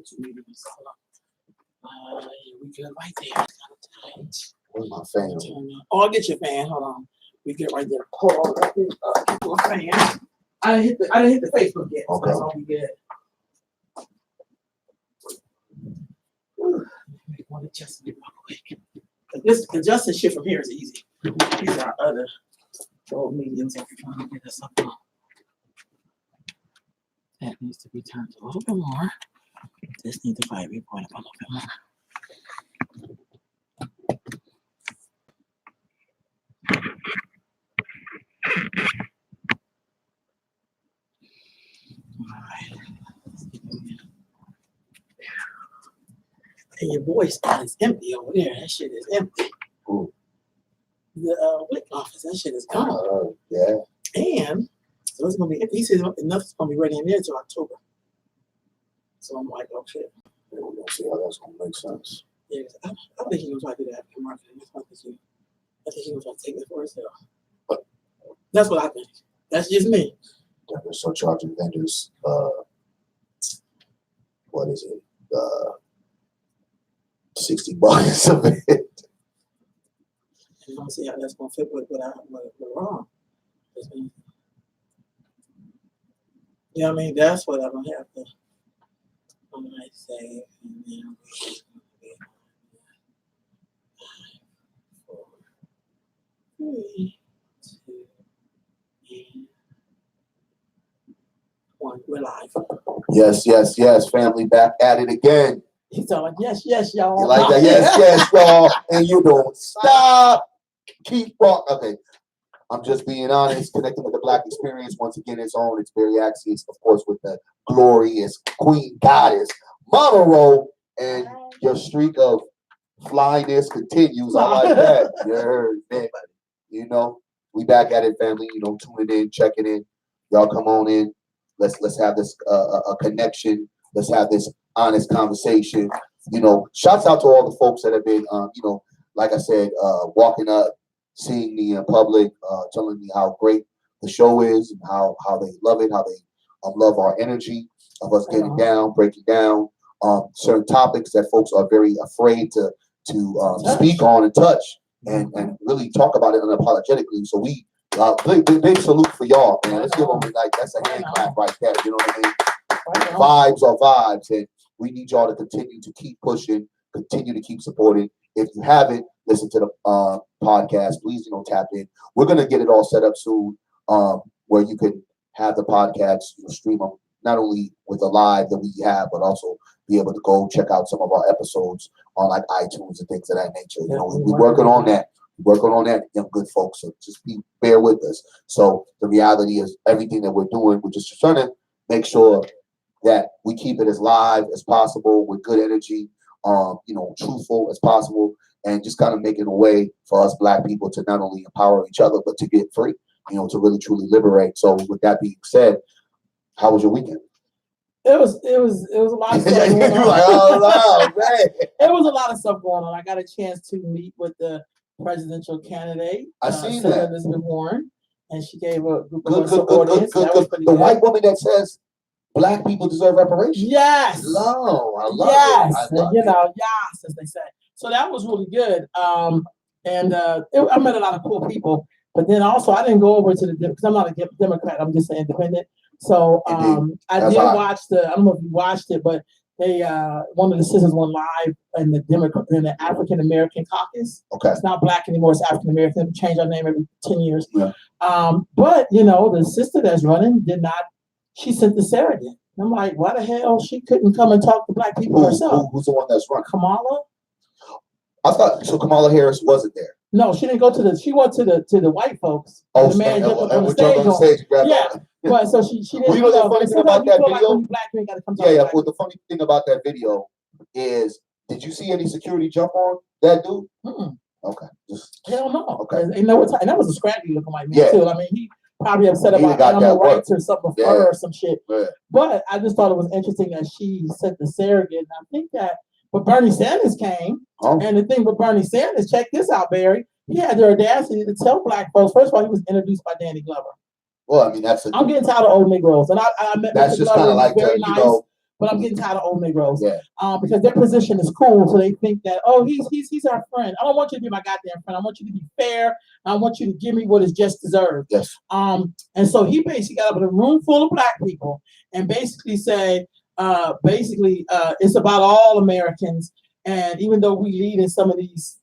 2 meetings. We good right there. Where's my fan? Oh, I'll get your fan. Hold on. We get right there. Hold on. Get your fan. I didn't hit the Facebook yet. Okay. So that's all we get. Want to adjust it real quick. This adjusting shit from here is easy. These are other old mediums that we're trying to get us up on. That needs to be turned a little bit more. This needs to vibrate up a little bit more. Alright. And your voice is empty over there. That shit is empty. Ooh. The WIC office, that shit is gone. Yeah. And so it's gonna be empty. He said nothing's gonna be ready in there until October. So I'm like, oh shit. We're gonna see how that's gonna make sense. Yeah, I think he's gonna try to do that in marketing. I think he's gonna try to take it for himself. That's what I think. That's just me. They're so charging vendors. What is it? $60 of it. I'm gonna see how that's gonna fit with Ron. Yeah, I mean that's what I'm gonna have to. I'm gonna say, and then 5, 4, 3, 2, and 1. We're live. Yes. Family back at it again. He's all like, yes, y'all. You like that? Yes, y'all. And you don't stop. Keep rock. Okay. I'm just being honest. Connecting with the Black experience. Once again, its own. It's Barry Axies, of course, with the glorious Queen Goddess, Mama Ro, and your streak of flyness continues. I like that. You heard that. You know, we back at it, family. You know, tuning in, checking in. Y'all come on in. Let's have this a connection. Let's have this honest conversation. You know, shouts out to all the folks that have been, you know, like I said, walking up, seeing me in public, telling me how great the show is and how they love it, how they love our energy of us getting down, breaking down certain topics that folks are very afraid to speak on and touch and really talk about it unapologetically. So we big salute for y'all, man. Let's give them like that's a hand clap right there. You know what I mean? Vibes are vibes, and we need y'all to continue to keep pushing, continue to keep supporting. If you haven't listened to the podcast, please, you know, tap in. We're gonna get it all set up soon, where you can have the podcast, you know, stream them not only with the live that we have, but also be able to go check out some of our episodes on like iTunes and things of that nature. You know, we're working on that. Young good folks. So just bear with us. So the reality is, everything that we're doing, we're just trying to make sure that we keep it as live as possible with good energy, you know, truthful as possible, and just kind of making a way for us Black people to not only empower each other, but to get free, you know, to really truly liberate. So with that being said, how was your weekend? It was a lot of stuff going on. Like, oh, wow, man. It was a lot of stuff going on. I got a chance to meet with the presidential candidate, I seen Senator that. Elizabeth Warren, and she gave a group Good, of us audience. That was pretty the good. white woman that says Black people deserve reparations. Yes. No, I love yes. it. I love you know, yes, as they say. So that was really good. I met a lot of cool people. But then also, I didn't go over to the because I'm not a Democrat. I'm just an independent. So I did watch I don't know if you watched it, but they one of the sisters went live in the African American caucus. Okay. It's not Black anymore. It's African American. We change our name every 10 years. Yeah. But you know, the sister that's running did not. She sent the surrogate. I'm like, why the hell she couldn't come and talk to Black people herself? Who's the one that's running? Kamala. I thought so. Kamala Harris wasn't there. No, she didn't go to the. She went to the white folks. Oh, the man jumped on the stage. And Yeah, but so she didn't. Well, you know the funny thing about that video? Like when you Black, you ain't gotta come. Yeah. Well, the funny thing about that video is, did you see any security jump on that dude? Mm-mm. Okay. Hell no. Okay. And that was a scrappy looking white man too. I mean, he probably upset about animal rights or something for her or some shit. Yeah. But I just thought it was interesting that she sent the surrogate. And I think that. But Bernie Sanders came, and the thing with Bernie Sanders, check this out, Barry. He had the audacity to tell Black folks. First of all, he was introduced by Danny Glover. Well, I mean, I'm getting tired of old Negroes, and I met. That's Mr. just kind of like very the, nice, you know. but I'm getting tired of old Negroes. Yeah. Because their position is cool, so they think that, oh, he's our friend. I don't want you to be my goddamn friend. I want you to be fair. I want you to give me what is just deserved. Yes. And so he basically got up in a room full of black people and basically said, it's about all Americans. And even though we lead in some of these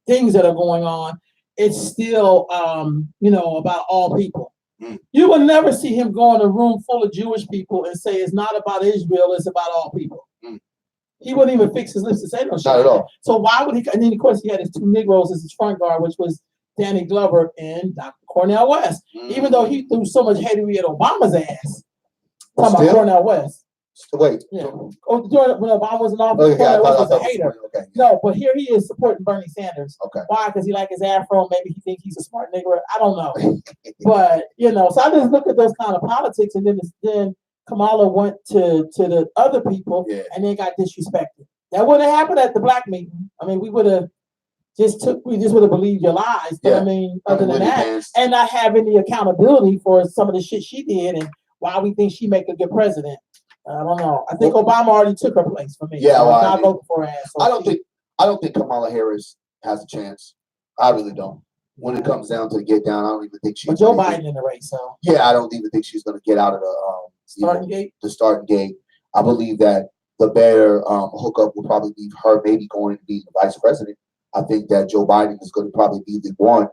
things that are going on, it's still, about all people. You will never see him go in a room full of Jewish people and say it's not about Israel, it's about all people. He wouldn't even fix his lips to say no shit. Not at all. So why would he? And then of course he had his two Negroes as his front guard, which was Danny Glover and Dr. Cornel West. Even though he threw so much hatery at Obama's ass, talking about Cornel West. Wait. Yeah. Oh, when Obama was in office, Cornel West was a hater. Okay. No, but here he is supporting Bernie Sanders. Okay. Why? Because he like his afro. Maybe he thinks he's a smart nigger. I don't know. But so I just look at those kind of politics, and then Kamala went to the other people, and then got disrespected. That wouldn't have happened at the black meeting. I mean, we would have just would have believed your lies. But I mean, other than that, and not have any accountability for some of the shit she did and why we think she make a good president. I don't know. I think Obama already took her place for me. Yeah, so I'm not voting for her ass. So I don't think Kamala Harris has a chance. I really don't. When it comes down to get down, I don't even think she's. But Joe Biden in the race, so. Yeah, I don't even think she's going to get out of the starting gate. I believe that the better hookup will probably be her maybe going to be the vice president. I think that Joe Biden is going to probably be the one,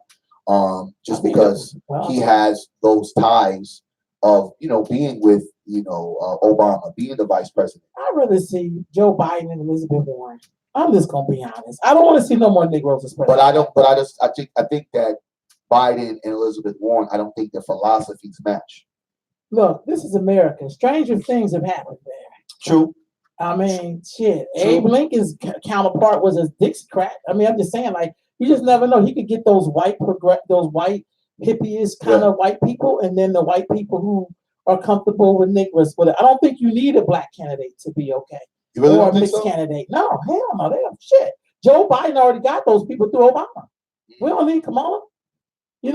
just because he has those ties of being with Obama, being the vice president. I'd rather see Joe Biden and Elizabeth Warren. I'm just gonna be honest. I don't want to see no more Negroes as president. I think that Biden and Elizabeth Warren, I don't think their philosophies match. Look, this is America. Stranger things have happened there. True. I mean, shit. True. Abe Lincoln's counterpart was a Dixiecrat. I mean, I'm just saying, like, you just never know. He could get those white hippies kind of white people, and then the white people who are comfortable with Negroes. I don't think you need a black candidate to be okay. You really or a mixed candidate. No, hell no. They have shit. Joe Biden already got those people through Obama. We don't need Kamala. And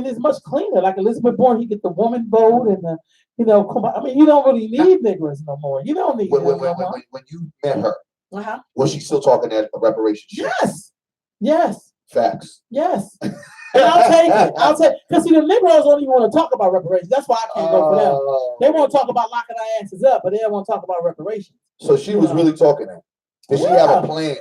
it's much cleaner. Like Elizabeth Warren, he get the woman vote and the, I mean, you don't really need Negroes no more. You don't need when you met her, was she still talking at reparations? Yes. Facts. Yes. And I'll take it. Because the Negroes don't even want to talk about reparations. That's why I can't vote for them. They want to talk about locking our asses up, but they don't want to talk about reparations. So she was really talking that. Did she have a plan?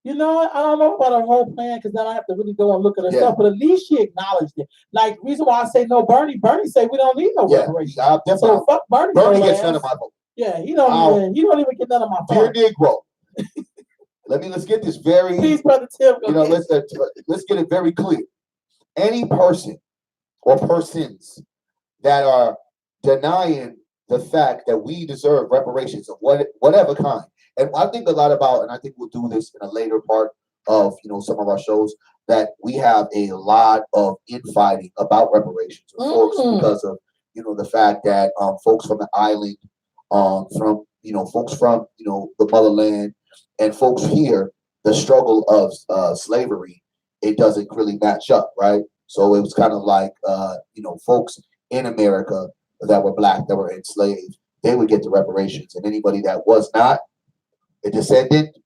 I don't know about her whole plan because then I have to really go and look at her stuff. But at least she acknowledged it. Like, reason why I say no, Bernie said we don't need no reparations. So fuck Bernie. Bernie gets none of my vote. Yeah, he don't even get none of my vote. Dear Negro. Let's get this very. Please, Brother Tim. Let's get it very clear. Any person or persons that are denying the fact that we deserve reparations of whatever kind, and I think a lot about, and I think we'll do this in a later part of some of our shows, that we have a lot of infighting about reparations of folks because of the fact that folks from the island, from folks from the motherland, and folks here, the struggle of slavery, it doesn't really match up, right? So it was kind of like, folks in America that were black, that were enslaved, they would get the reparations, and anybody that was not a descendant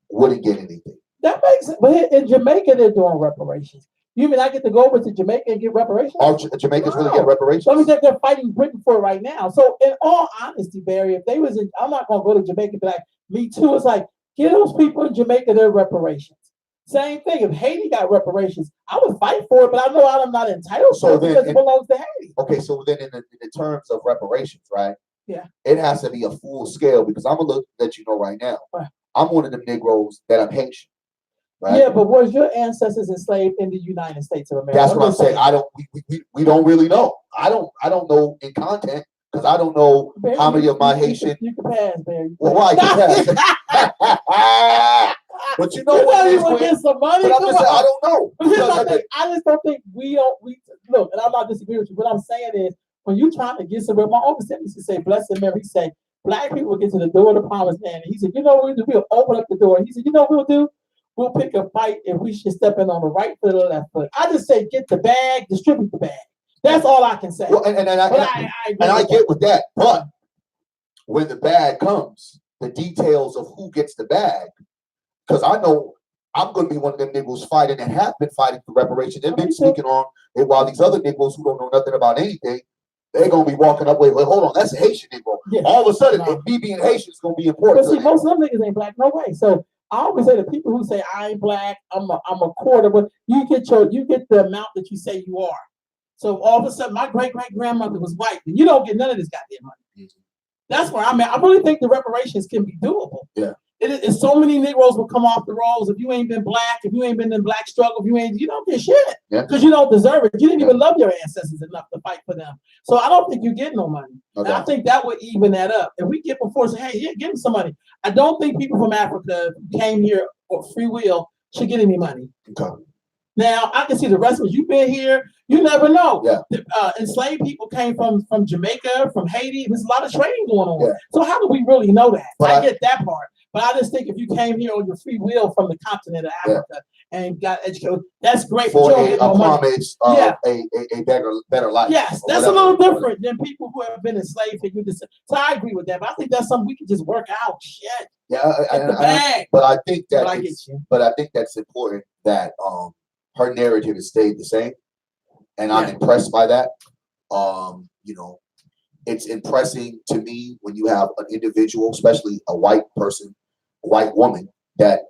wouldn't get anything. That makes sense. But in Jamaica, they're doing reparations. You mean I get to go over to Jamaica and get reparations? Jamaicans really get reparations? Let me think, they're fighting Britain for it right now. So in all honesty, Barry, if they was I'm not going to go to Jamaica and be like, me too. It's like, give those people in Jamaica their reparations. Same thing. If Haiti got reparations, I would fight for it, but I know I'm not entitled to it because it belongs to Haiti. Okay, so then in the terms of reparations, right? Yeah. It has to be a full scale because I'm going to let you know right now. Right. I'm one of them Negroes that I'm Haitian. Right? Yeah, but was your ancestors enslaved in the United States of America? That's what I'm saying. We don't really know. I don't know in content because I don't know Barry, how many of my Haitian. You can pass, Barry. Well, why I can pass? But you know what? You want to get some money? But I don't know. I just don't think we look, and I'm not disagreeing with you. What I'm saying is, when you're trying to get somewhere, my uncle said, he used to say, "Blessed Mary," he said, black people get to the door of the promised land. And he said, what we'll do? We'll open up the door. He said, what we'll do? We'll pick a fight if we should step in on the right foot or the left foot. I just say, get the bag, distribute the bag. That's all I can say. Well, and I get with that, but when the bag comes, the details of who gets the bag, because I know I'm going to be one of them niggas fighting and have been fighting for reparations. They've been speaking on it, while these other niggas who don't know nothing about anything, they're going to be walking up, wait, hold on, that's a Haitian nigga. Yeah. All of a sudden, No. me being Haitian is going to be important. But see, most of them niggas ain't black, no way. So I always say the people who say I ain't black, I'm a quarter, but you get the amount that you say you are. So all of a sudden, my great grandmother was white, and you don't get none of this goddamn money. Mm-hmm. That's where I'm at. I really think the reparations can be doable. Yeah. It's so many Negroes will come off the rolls if you ain't been black, if you ain't been in black struggle, if you don't get shit. Yeah. Because you don't deserve it. You didn't even love your ancestors enough to fight for them. So I don't think you get no money. Okay. And I think that would even that up. If we get before say, hey, yeah, give them some money. I don't think people from Africa who came here or free will should get any money. Okay. Now I can see the rest of us. You've been here. You never know. Yeah. Enslaved people came from Jamaica, from Haiti. There's a lot of trading going on. Yeah. So how do we really know that? But I get that part. But I just think if you came here on your free will from the continent of Africa and got educated, that's great. For but you don't get no money. promise a better life. Yes, that's a little different than people who have been enslaved. So I agree with that. But I think that's something we can just work out. Shit. Yeah, but I think that but I think that's important that her narrative has stayed the same, and I'm impressed by that. You know, it's impressing to me when you have an individual, especially a white person, a white woman, that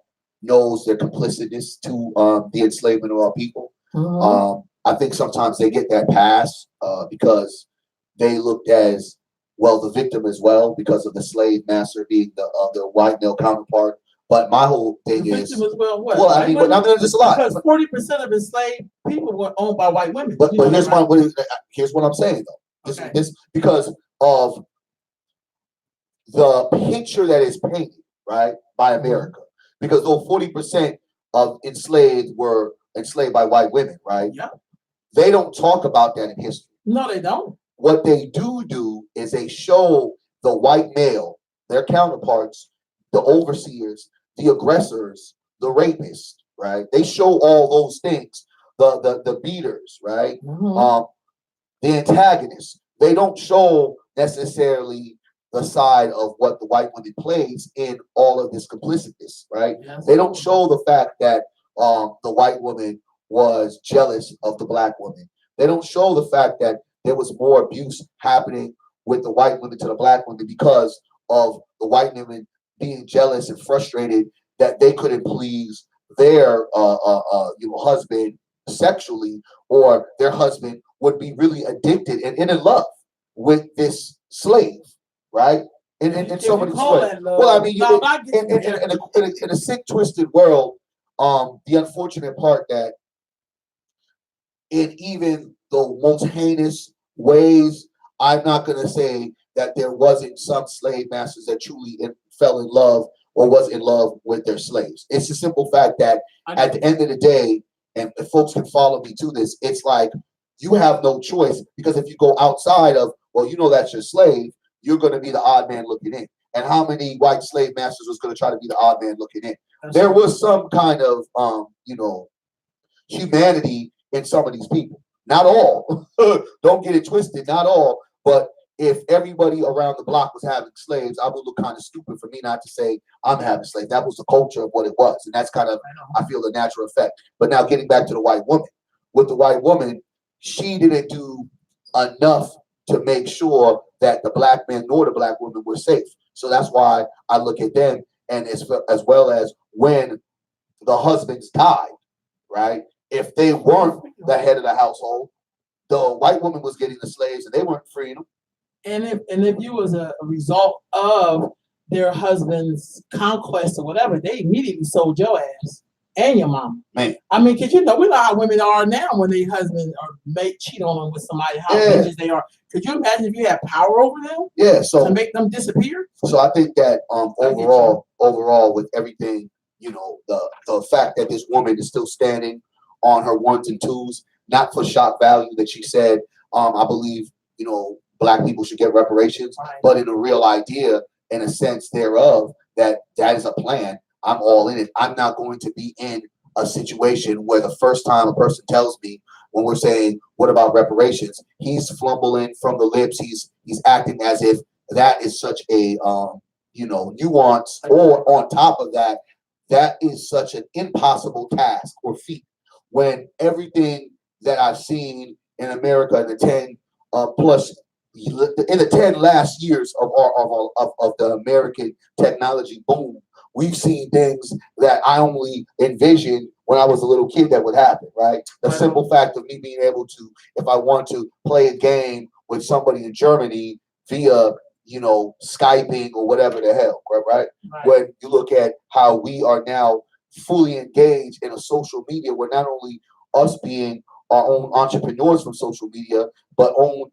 knows their complicitness to the enslavement of our people. Mm-hmm. I think sometimes they get that pass because they looked as well the victim as well because of the slave master being the white male counterpart. But my whole thing is, I mean, there's a lot. Because 40% of enslaved people were owned by white women. But here's what I'm saying though. This because of the picture that is painted, right, by America. Because though 40% of enslaved were enslaved by white women, right? Yeah. They don't talk about that in history. No, they don't. What they do is they show the white male, their counterparts, the overseers, the aggressors, the rapists, right? They show all those things, the beaters, right? Mm-hmm. The antagonists. They don't show necessarily the side of what the white woman plays in all of this complicitness, right? Yes. They don't show the fact that the white woman was jealous of the black woman. They don't show the fact that there was more abuse happening with the white women to the black women because of the white women being jealous and frustrated that they couldn't please their husband sexually, or their husband would be really addicted and in love with this slave, right? In so many ways. Well, I mean, in a sick, twisted world, the unfortunate part that in even the most heinous ways, I'm not going to say that there wasn't some slave masters that truly fell in love or was in love with their slaves. It's a simple fact that at the end of the day, and if folks can follow me to this, it's like you have no choice, because if you go outside of, well, you know, that's your slave, you're going to be the odd man looking in. And how many white slave masters was going to try to be the odd man looking in? There was some kind of, humanity in some of these people. Not all. Don't get it twisted. Not all. But if everybody around the block was having slaves, I would look kind of stupid for me not to say I'm having slaves. That was the culture of what it was. And that's kind of, I feel, the natural effect. But now getting back to the white woman. With the white woman, she didn't do enough to make sure that the black man nor the black woman were safe. So that's why I look at them, and as well as when the husbands died, right? If they weren't the head of the household, the white woman was getting the slaves and they weren't freeing them. And if you was a result of their husband's conquest or whatever, they immediately sold your ass and your mom. Man. I mean, because we know how women are now when their husband or mate cheat on them with somebody, how bitches they are. Could you imagine if you had power over them? Yeah, so to make them disappear? So I think that overall with everything, the fact that this woman is still standing on her ones and twos, not for shock value that she said, I believe, black people should get reparations, but in a real idea, in a sense thereof, that is a plan. I'm all in it. I'm not going to be in a situation where the first time a person tells me, when we're saying, what about reparations? He's flumbling from the lips. He's acting as if that is such a nuance, or on top of that, that is such an impossible task or feat when everything that I've seen in America in the 10 plus in the 10 last years of the American technology boom, we've seen things that I only envisioned when I was a little kid that would happen, right? The simple fact of me being able to, if I want to play a game with somebody in Germany via, Skyping or whatever the hell, right? When you look at how we are now fully engaged in a social media, where not only us being our own entrepreneurs from social media, but own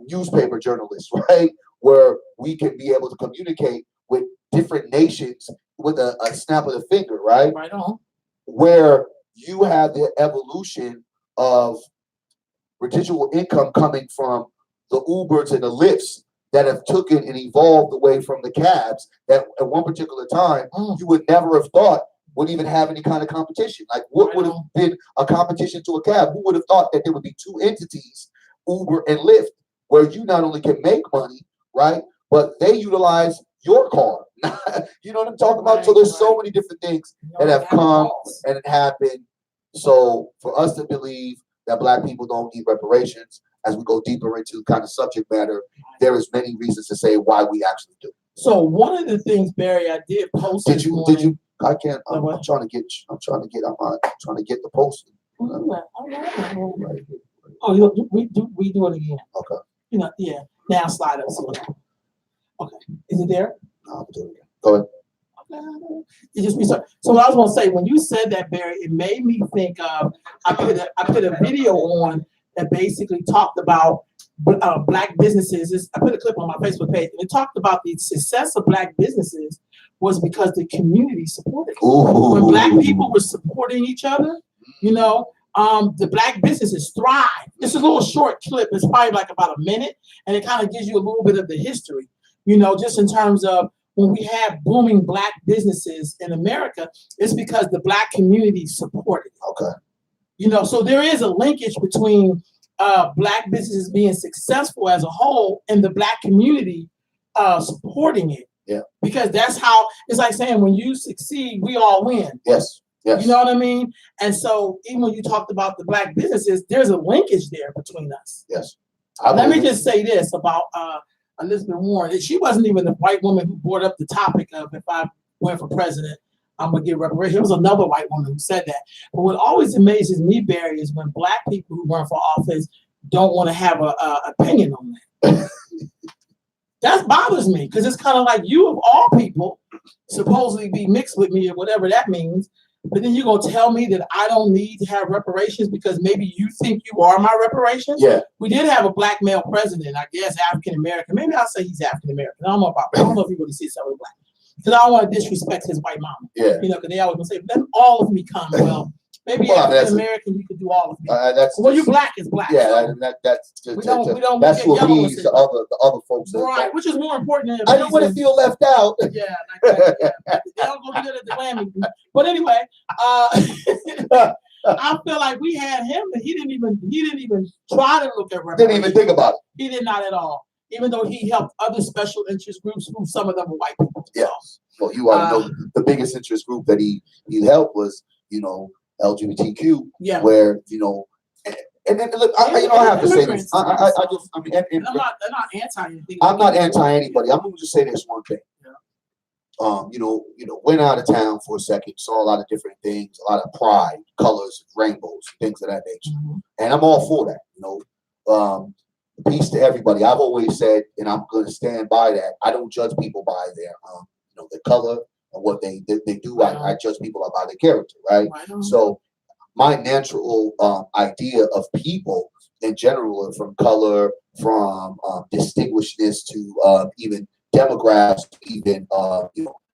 newspaper journalists, right? Where we can be able to communicate with different nations with a snap of the finger, right? Right on. Where you have the evolution of residual income coming from the Ubers and the Lyfts that have taken and evolved away from the cabs that at one particular time you would never have thought would even have any kind of competition. Like, what would have been a competition to a cab? Who would have thought that there would be two entities, Uber and Lyft, where you not only can make money, right, but they utilize your car. You know what I'm talking about? So there's so many different things that have come and happened. So for us to believe that Black people don't need reparations, as we go deeper into kind of subject matter, there is many reasons to say why we actually do. So one of the things, Barry, I did post. Did you? I can't. I'm trying to get the post. Oh, we do it again. Okay. Yeah. Now slide up. Okay. Is it there? No, I'm doing it. Go ahead. It just so what I was gonna say, when you said that, Barry, it made me think of I put a video on that basically talked about Black businesses. I put a clip on my Facebook page, and it talked about the success of Black businesses was because the community supported it. When Black people were supporting each other, the Black businesses thrive. It's a little short clip. It's probably like about a minute, and it kind of gives you a little bit of the history, just in terms of when we have booming Black businesses in America, it's because the Black community supported it. Okay. So there is a linkage between Black businesses being successful as a whole and the Black community supporting it. Yeah. Because that's how it's like saying when you succeed, we all win. Yes. Yes. You know what I mean? And so even when you talked about the Black businesses, there's a linkage there between us. Yes. Let me just say this about Elizabeth Warren. She wasn't even the white woman who brought up the topic of if I went for president, I'm going to give reparations. It was another white woman who said that. But what always amazes me, Barry, is when Black people who run for office don't want to have an opinion on that. That bothers me because it's kind of like you of all people supposedly be mixed with me or whatever that means. But then you're going to tell me that I don't need to have reparations because maybe you think you are my reparations? Yeah. We did have a Black male president, I guess, African-American. Maybe I'll say he's African-American. I don't know if he really sees somebody Black. Because I don't want to disrespect his white mama. Yeah. Because they always going to say, let all of me come. Well, maybe African-American, you could do all of me. You Black is Black. Yeah, that's just, we don't that's what means the other folks. Right, which is more important than I don't want to feel left out. Yeah, like that, yeah. They don't go get it at the Grammy. But anyway, I feel like we had him, and he didn't even try to look at reparations. Didn't even think about it. He did not at all. Even though he helped other special interest groups, who some of them were white people. Yes. Well, you already know the biggest interest group that he helped was, LGBTQ. Yeah. Where, and then look, I have to say this. They're not anti anything. I'm not anti anybody. I'm gonna just say this one thing. Yeah. Went out of town for a second, saw a lot of different things, a lot of pride, colors, rainbows, things of that nature. Mm-hmm. And I'm all for that, peace to everybody. I've always said, and I'm going to stand by that. I don't judge people by their, their color and what they do. Right. I judge people by their character, right? So my natural idea of people in general, from color, from distinguishedness to even demographics, even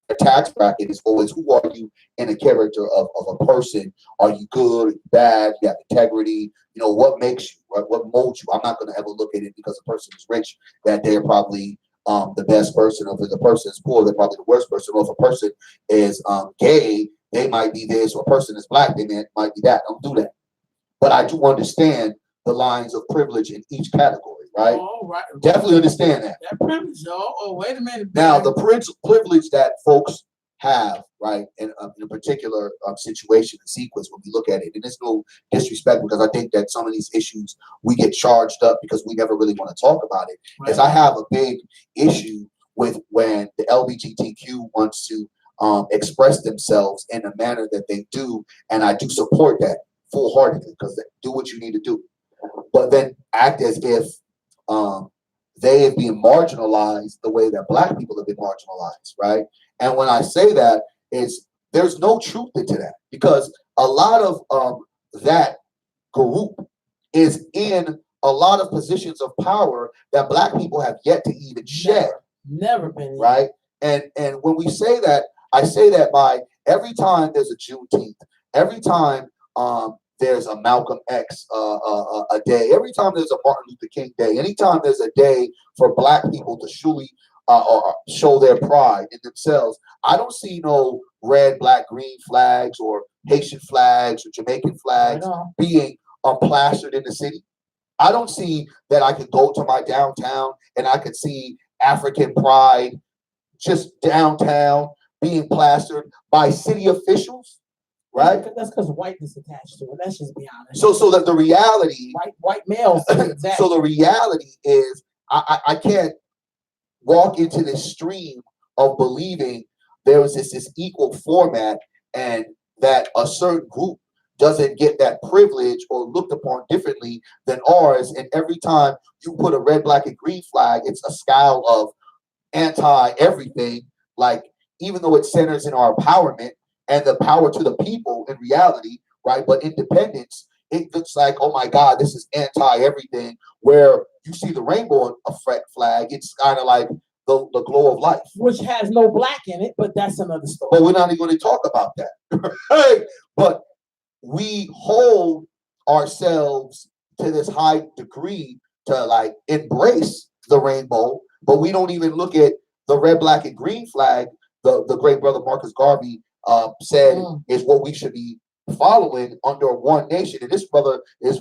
a tax bracket is always who are you in a character of a person? Are you good? Are you bad? You have integrity? What makes you, right? What molds you? I'm not going to ever look at it because a person is rich that they're probably the best person, or if the person is poor, they're probably the worst person. Or if a person is gay, they might be this, or a person is Black, they might be that. Don't do that. But I do understand the lines of privilege in each category, right? Oh, right. Definitely understand that. That privilege, y'all. Oh, wait a minute. Now, Barry. the privilege that folks have, right, in a particular situation and sequence when we look at it, and there's no disrespect because I think that some of these issues we get charged up because we never really want to talk about it. Right. Is I have a big issue with when the LGBTQ wants to express themselves in the manner that they do, and I do support that full-heartedly because do what you need to do, but then act as if they have been marginalized the way that Black people have been marginalized, right? And when I say that, there's no truth into that because a lot of that group is in a lot of positions of power that Black people have yet to even shed. Never been in. Right? And when we say that, I say that by every time there's a Juneteenth, every time there's a Malcolm X a day, every time there's a Martin Luther King day, anytime there's a day for Black people to truly show their pride in themselves, I don't see no red, black, green flags or Haitian flags or Jamaican flags being plastered in the city. I don't see that I could go to my downtown and I could see African pride just downtown being plastered by city officials, right? That's because whiteness attached to it. Let's just be honest. So that the reality, white males. Exactly. So the reality is, I can't walk into this stream of believing there is this equal format and that a certain group doesn't get that privilege or looked upon differently than ours. And every time you put a red, black, and green flag, it's a scowl of anti-everything. Like, even though it centers in our empowerment and the power to the people in reality, right? But independence, it looks like, oh my God, this is anti-everything. Where you see the rainbow flag, it's kind of like the glow of life. Which has no black in it, but that's another story. But we're not even going to talk about that. Right? But we hold ourselves to this high degree to like embrace the rainbow, but we don't even look at the red, black, and green flag. The great brother Marcus Garvey said is what we should be following under one nation. And this brother is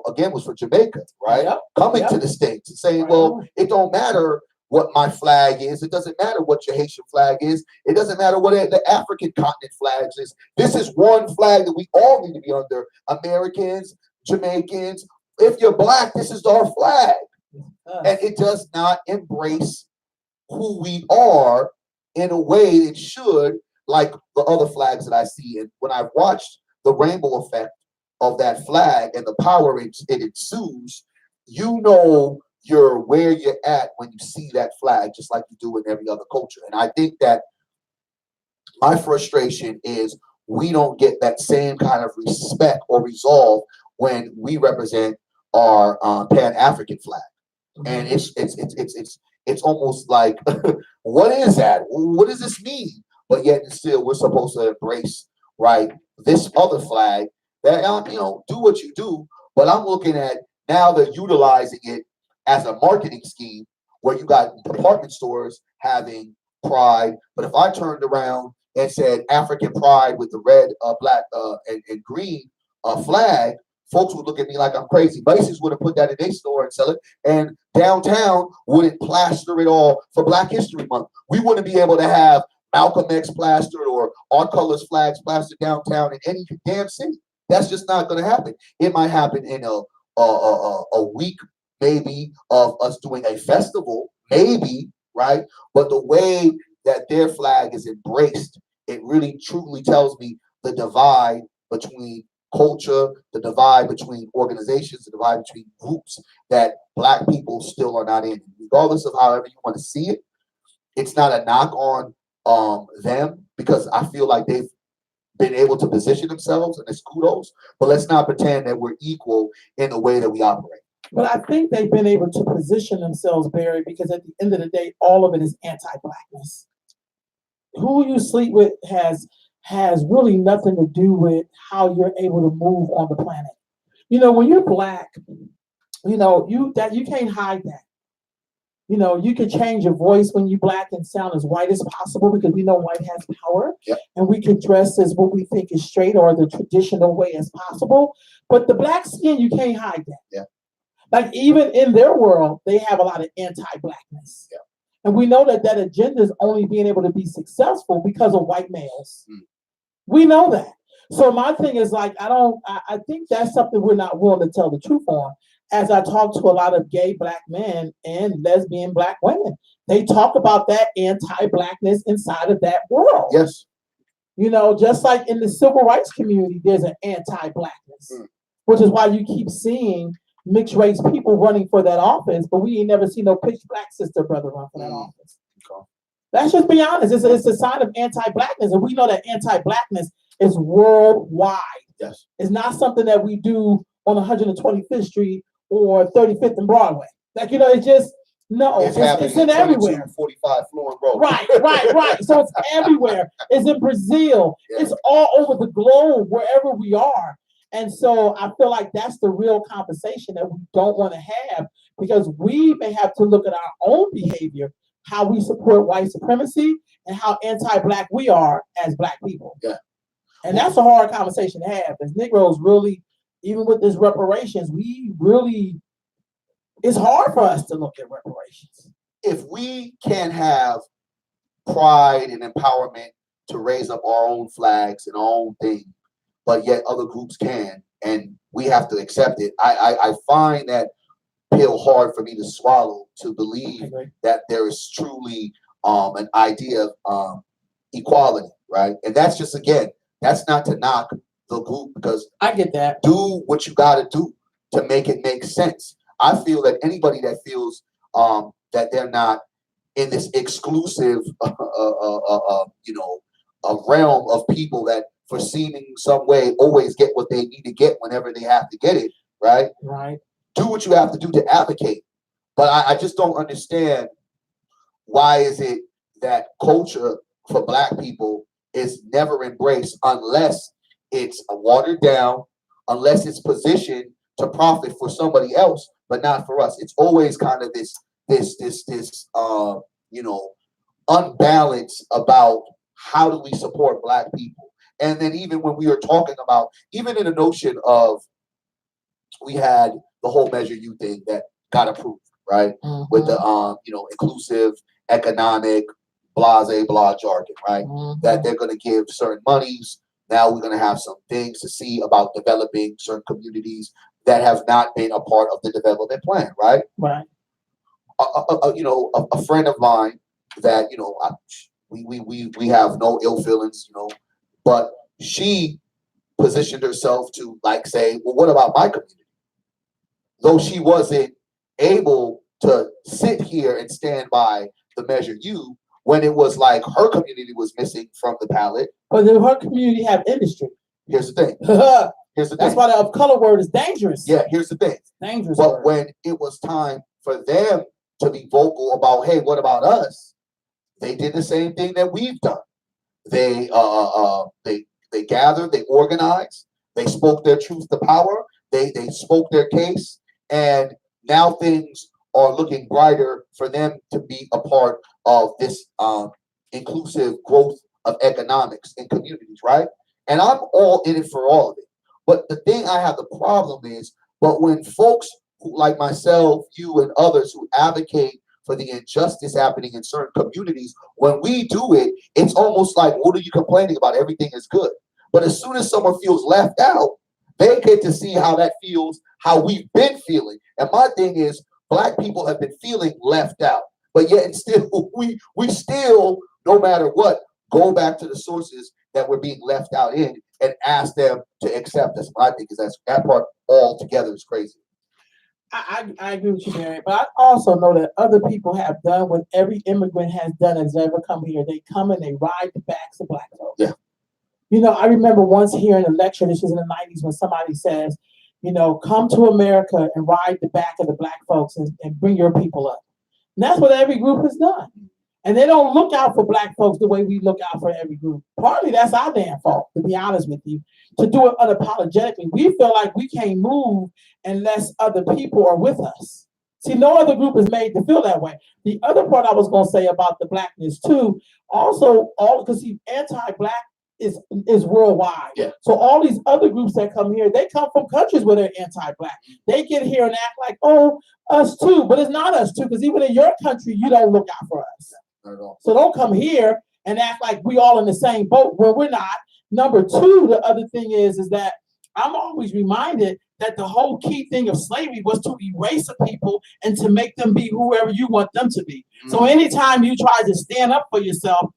again was from Jamaica, right? Yep. Coming to the States and saying, well, it don't matter what my flag is. It doesn't matter what your Haitian flag is. It doesn't matter what the African continent flags is. This is one flag that we all need to be under. Americans, Jamaicans. If you're Black, this is our flag. And it does not embrace who we are in a way it should, like the other flags that I see. And when I've watched the rainbow effect of that flag and the power it ensues, you know you're where you're at when you see that flag, just like you do in every other culture. And I think that my frustration is we don't get that same kind of respect or resolve when we represent our Pan-African flag. And it's almost like, what is that? What does this mean? But yet still, we're supposed to embrace, right, this other flag that, do what you do. But I'm looking at now they're utilizing it as a marketing scheme where you got department stores having pride. But if I turned around and said African pride with the red, black, and green flag, folks would look at me like I'm crazy. Macy's would have put that in their store and sell it. And downtown wouldn't plaster it all for Black History Month. We wouldn't be able to have Malcolm X plastered or Our Colors flags plastered downtown in any damn city. That's just not going to happen. It might happen in a week, maybe, of us doing a festival, maybe, right? But the way that their flag is embraced, it really truly tells me the divide between culture, the divide between organizations, the divide between groups that Black people still are not in. Regardless of however you want to see it, it's not a knock on them, because I feel like they've been able to position themselves, and it's kudos. But let's not pretend that we're equal in the way that we operate. But I think they've been able to position themselves, Barry, because at the end of the day, all of it is anti-Blackness. Who you sleep with has really nothing to do with how you're able to move on the planet. When you're Black, you can't hide that. You can change your voice when you're Black and sound as white as possible, because we know white has power. Yep. And we can dress as what we think is straight or the traditional way as possible. But the Black skin, you can't hide that. Yeah. Like even in their world, they have a lot of anti-blackness. Yeah. And we know that that agenda is only being able to be successful because of white males. Mm. We know that. So my thing is like, I think that's something we're not willing to tell the truth on. As I talk to a lot of gay black men and lesbian black women, they talk about that anti-blackness inside of that world. Yes. You know, just like in the civil rights community, there's an anti-blackness, which is why you keep seeing mixed race people running for that office, but we ain't never seen no pitch black sister brother run for that office. Okay. Let's just be honest. It's a sign of anti-blackness, and we know that anti-blackness is worldwide. Yes. It's not something that we do on 125th Street or 35th and Broadway. Like, you know, it's just no. It's in everywhere. 45 Florence Road. Right. So it's everywhere. It's in Brazil. Yeah. It's all over the globe, wherever we are. And so I feel like that's the real conversation that we don't want to have, because we may have to look at our own behavior, how we support white supremacy, and how anti-black we are as black people. Yeah. And that's a hard conversation to have, because Negroes really, even with this reparations, it's hard for us to look at reparations. If we can't have pride and empowerment to raise up our own flags and our own thing, but yet other groups can, and we have to accept it, I find that pill hard for me to swallow, to believe that there is truly an idea of equality, right? And that's just, again, that's not to knock the group, because I get that. Do what you got to do to make it make sense. I feel that anybody that feels that they're not in this exclusive, a realm of people that, for seeming some way, always get what they need to get whenever they have to get it, right? Right. Do what you have to do to advocate. But I just don't understand, why is it that culture for black people is never embraced unless it's watered down, unless it's positioned to profit for somebody else, but not for us. It's always kind of this unbalance about how do we support black people. And then even when we were talking about, even in the notion of, we had the whole Measure U thing that got approved, right? Mm-hmm. With the inclusive economic blah jargon, right? Mm-hmm. That they're going to give certain monies. Now we're going to have some things to see about developing certain communities that have not been a part of the development plan, right? Right. A friend of mine that we have no ill feelings, but she positioned herself to say, well, what about my community? Though she wasn't able to sit here and stand by the Measure U when it was like her community was missing from the palette. But then her community have industry. Here's the thing. That's why the of color word is dangerous. Yeah, here's the thing. Dangerous. But when it was time for them to be vocal about, hey, what about us? They did the same thing that we've done. They gathered, they organized, they spoke their truth to power, they spoke their case, and now things are looking brighter for them to be a part of this inclusive growth of economics in communities, right? And I'm all in it for all of it. But the thing I have the problem is, but when folks who, like myself, you and others who advocate for the injustice happening in certain communities, when we do it, it's almost like, what are you complaining about? Everything is good. But as soon as someone feels left out, they get to see how that feels, how we've been feeling. And my thing is, black people have been feeling left out, but yet and still, we still, no matter what, go back to the sources that we're being left out in and ask them to accept us. I think that part altogether is crazy. I agree with you, Barry, but I also know that other people have done what every immigrant has done that's ever come here. They come and they ride the backs of black folks. Yeah. I remember once hearing a lecture, this was in the 90s, when somebody says, come to America and ride the back of the black folks and bring your people up. And that's what every group has done. And they don't look out for black folks the way we look out for every group. Partly that's our damn fault, to be honest with you, to do it unapologetically. We feel like we can't move unless other people are with us. See, no other group is made to feel that way. The other part I was going to say about the blackness too, also, because anti-black is worldwide. Yeah. So all these other groups that come here, they come from countries where they're anti-black. They get here and act like, oh, us too, but it's not us too, because even in your country, you don't look out for us. Not at all. So don't come here and act like we all in the same boat where we're not. Number two, the other thing is that I'm always reminded that the whole key thing of slavery was to erase a people and to make them be whoever you want them to be. So anytime you try to stand up for yourself,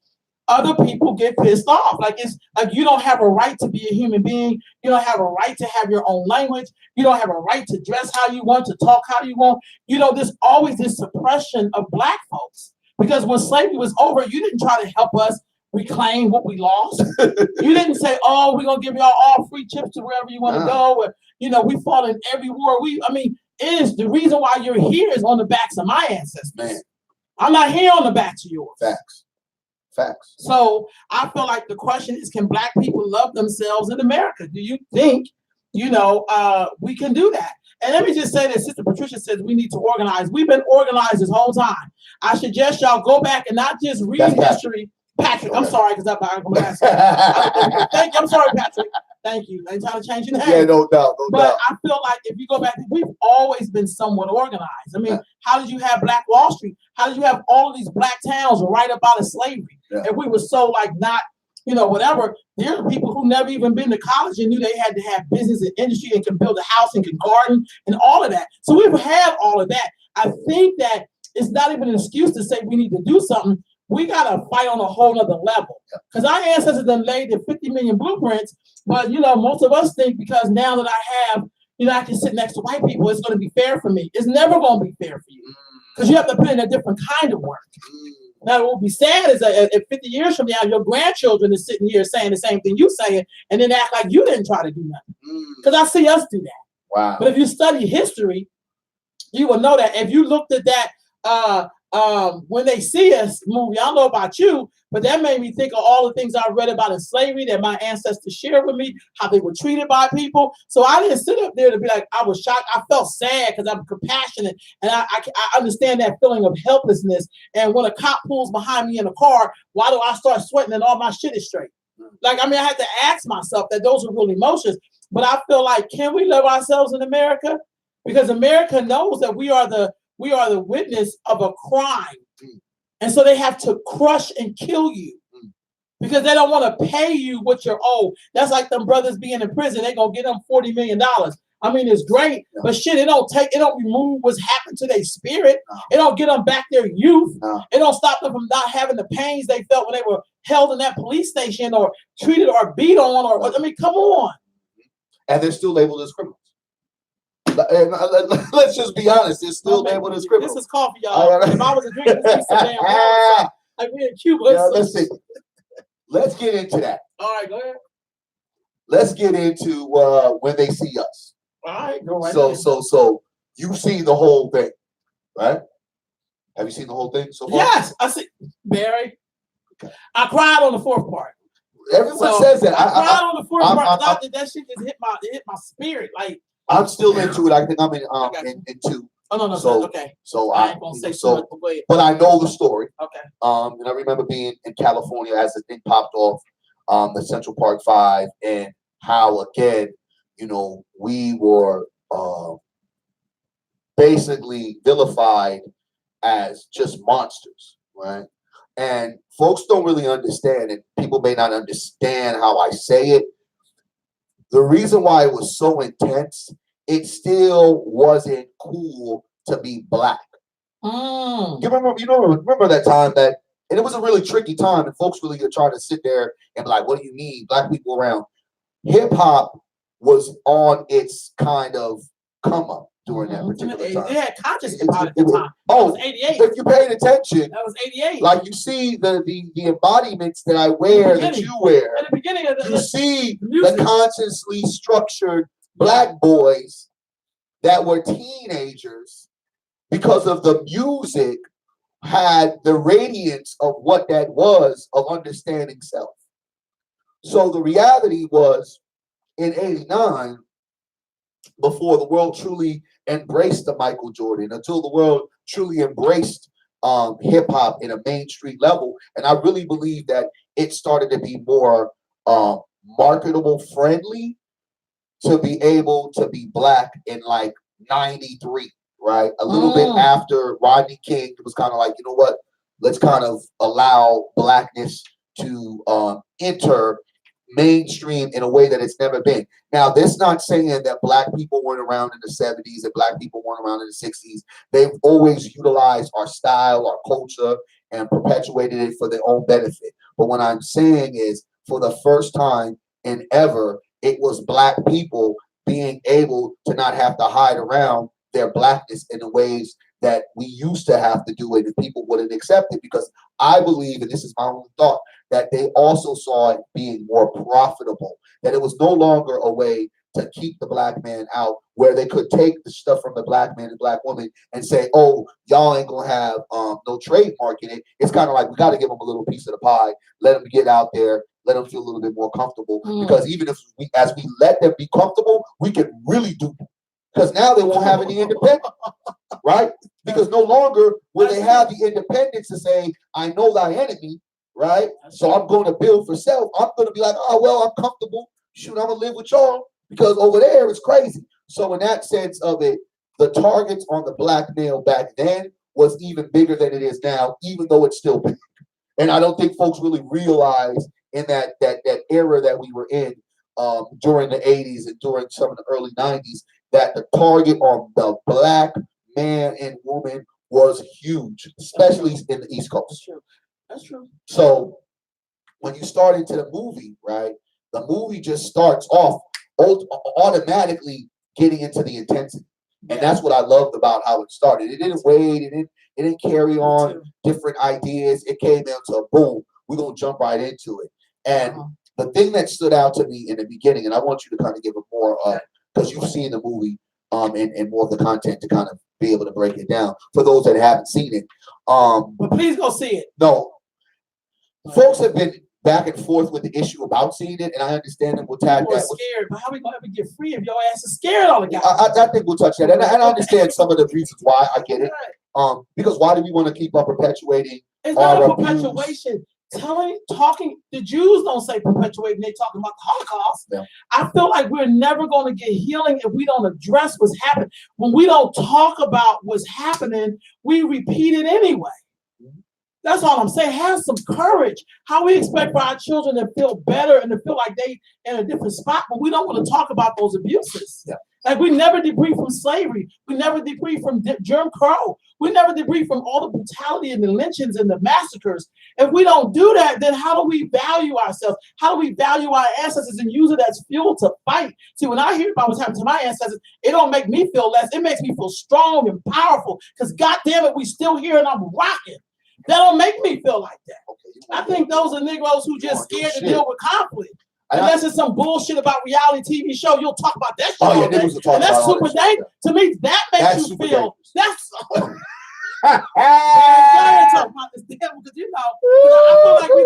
other people get pissed off. Like it's like you don't have a right to be a human being. You don't have a right to have your own language. You don't have a right to dress how you want, to talk how you want. You know, there's always this suppression of black folks. Because when slavery was over, you didn't try to help us reclaim what we lost. You didn't say, oh, we're gonna give y'all all free trips to wherever you want to go. Or, you know, we fought in every war. It is the reason why you're here is on the backs of my ancestors. Man. I'm not here on the backs of yours. Facts. So I feel like the question is, can black people love themselves in America? Do you think, we can do that? And let me just say that Sister Patricia says we need to organize. We've been organized this whole time. I suggest y'all go back and not just read history. Patrick, I'm sorry, because I'm going to ask you. Thank you. I'm sorry, Patrick. Thank you. I ain't trying to change your name. Yeah, no doubt. But I feel like if you go back, we've always been somewhat organized. I mean, how did you have Black Wall Street? How did you have all of these black towns right up out of slavery? Yeah. If we were so not, whatever, there are people who never even been to college and knew they had to have business and industry and can build a house and can garden and all of that. So we have all of that. I think that it's not even an excuse to say we need to do something. We got to fight on a whole nother level, because our ancestors done laid the 50 million blueprints. But, most of us think because now that I have, I can sit next to white people, it's going to be fair for me. It's never going to be fair for you, because you have to put in a different kind of work. Now, what will be sad is that if 50 years from now, your grandchildren is sitting here saying the same thing you saying, and then act like you didn't try to do nothing. Because I see us do that. Wow. But if you study history, you will know that. If you looked at that, When They See Us movie, I don't know about you, but that made me think of all the things I read about in slavery that my ancestors shared with me, how they were treated by people. So I didn't sit up there to be like, I was shocked. I felt sad because I'm compassionate. And I understand that feeling of helplessness. And when a cop pulls behind me in a car, why do I start sweating and all my shit is straight? I had to ask myself that those are real emotions. But I feel like, can we love ourselves in America? Because America knows that we are the witness of a crime. And so they have to crush and kill you because they don't want to pay you what you're owed. That's like them brothers being in prison. They're going to get them $40 million. It's great, but shit, it don't remove what's happened to their spirit. It don't get them back their youth. It don't stop them from not having the pains they felt when they were held in that police station or treated or beat on. Come on. And they're still labeled as criminals. Let's just be honest. They're still labeled as criminals. This is coffee, y'all. If I was a drinker, this would be some damn water. Like we're in Cuba. Let's get into that. All right, go ahead. Let's get into When They See Us. All right, go right ahead. So you've seen the whole thing, right? Have you seen the whole thing so far? Yes, I see. Barry, I cried on the fourth part. Everyone says that. I cried on the fourth part. That shit just hit my spirit. Like I'm still into it. I think I'm in two. Oh no, so, okay. So I ain't gonna say so much, but I know the story. Okay. And I remember being in California as the thing popped off, the Central Park 5, and how again, we were basically vilified as just monsters, right? And folks don't really understand, and people may not understand how I say it. The reason why it was so intense, it still wasn't cool to be black. You remember that time that, and it was a really tricky time, and folks really trying to sit there and be like, what do you mean? Black people around. Hip hop was on its kind of come up during that particular time. It had conscious hip hop at the time. Oh, that was 88. If you paid attention, that was 88. Like you see the embodiments that I wear, that you wear. At the beginning of you see the consciously structured black boys that were teenagers because of the music had the radiance of what that was of understanding self. So the reality was in 89, before the world truly embraced the Michael Jordan, until the world truly embraced hip hop in a Main Street level. And I really believe that it started to be more marketable friendly to be able to be black in like 93, right? A little bit after Rodney King, it was kind of like, you know what? Let's kind of allow blackness to enter mainstream in a way that it's never been. Now, that's not saying that black people weren't around in the 70s and black people weren't around in the 60s. They've always utilized our style, our culture, and perpetuated it for their own benefit. But what I'm saying is, for the first time in ever, it was black people being able to not have to hide around their blackness in the ways that we used to have to do it, and people wouldn't accept it, because I believe, and this is my own thought, that they also saw it being more profitable, that it was no longer a way to keep the black man out, where they could take the stuff from the black man and black woman and say, oh, y'all ain't gonna have no trademark in it. It's kind of like, we got to give them a little piece of the pie, let them get out there, let them feel a little bit more comfortable, because even if we, as we let them be comfortable, we can really do, because now they won't have any independence, right? Because no longer will they have the independence to say, I know thy enemy, right? So I'm going to build for self. I'm going to be like, oh, well, I'm comfortable. Shoot, I'm going to live with y'all, because over there it's crazy. So in that sense of it, the targets on the black male back then was even bigger than it is now, even though it's still big. And I don't think folks really realize in that era that we were in during the 80s and during some of the early 90s, that the target on the black man and woman was huge, especially in the East Coast. That's true. That's true. So when you start into the movie, right, the movie just starts off automatically getting into the intensity. And that's what I loved about how it started. It didn't wait. It didn't carry on different ideas. It came down to boom, we're going to jump right into it. And the thing that stood out to me in the beginning, and I want you to kind of give it more, because you've seen the movie and more of the content to kind of be able to break it down for those that haven't seen it. But please go see it. No. Folks have been back and forth with the issue about seeing it, and I understand that we'll tag that. Scared, but how we gonna ever get free if your ass is scared all the time? I think we'll touch that, and I understand some of the reasons why. I get it. Because why do we want to keep on perpetuating? It's not a perpetuation. Talking, the Jews don't say perpetuating, they talking about the Holocaust. Yeah. I feel like we're never going to get healing if we don't address what's happening. When we don't talk about what's happening, we repeat it anyway. That's all I'm saying. Have some courage. How we expect for our children to feel better and to feel like they in a different spot, but we don't want to talk about those abuses. Yeah. Like, we never debrief from slavery. We never debrief from Jim Crow. We never debrief from all the brutality and the lynchings and the massacres. If we don't do that, then how do we value ourselves? How do we value our ancestors and use it as fuel to fight? See, when I hear about what's happened to my ancestors, it don't make me feel less. It makes me feel strong and powerful, because God damn it, we still here and I'm rocking. That don't make me feel like that. Okay, I think those are Negroes who just scared to deal with conflict. Unless it's some bullshit about reality TV show, you'll talk about that shit all day. And that's super dangerous. To me, that makes you feel that's I talk about this devil, because I feel like we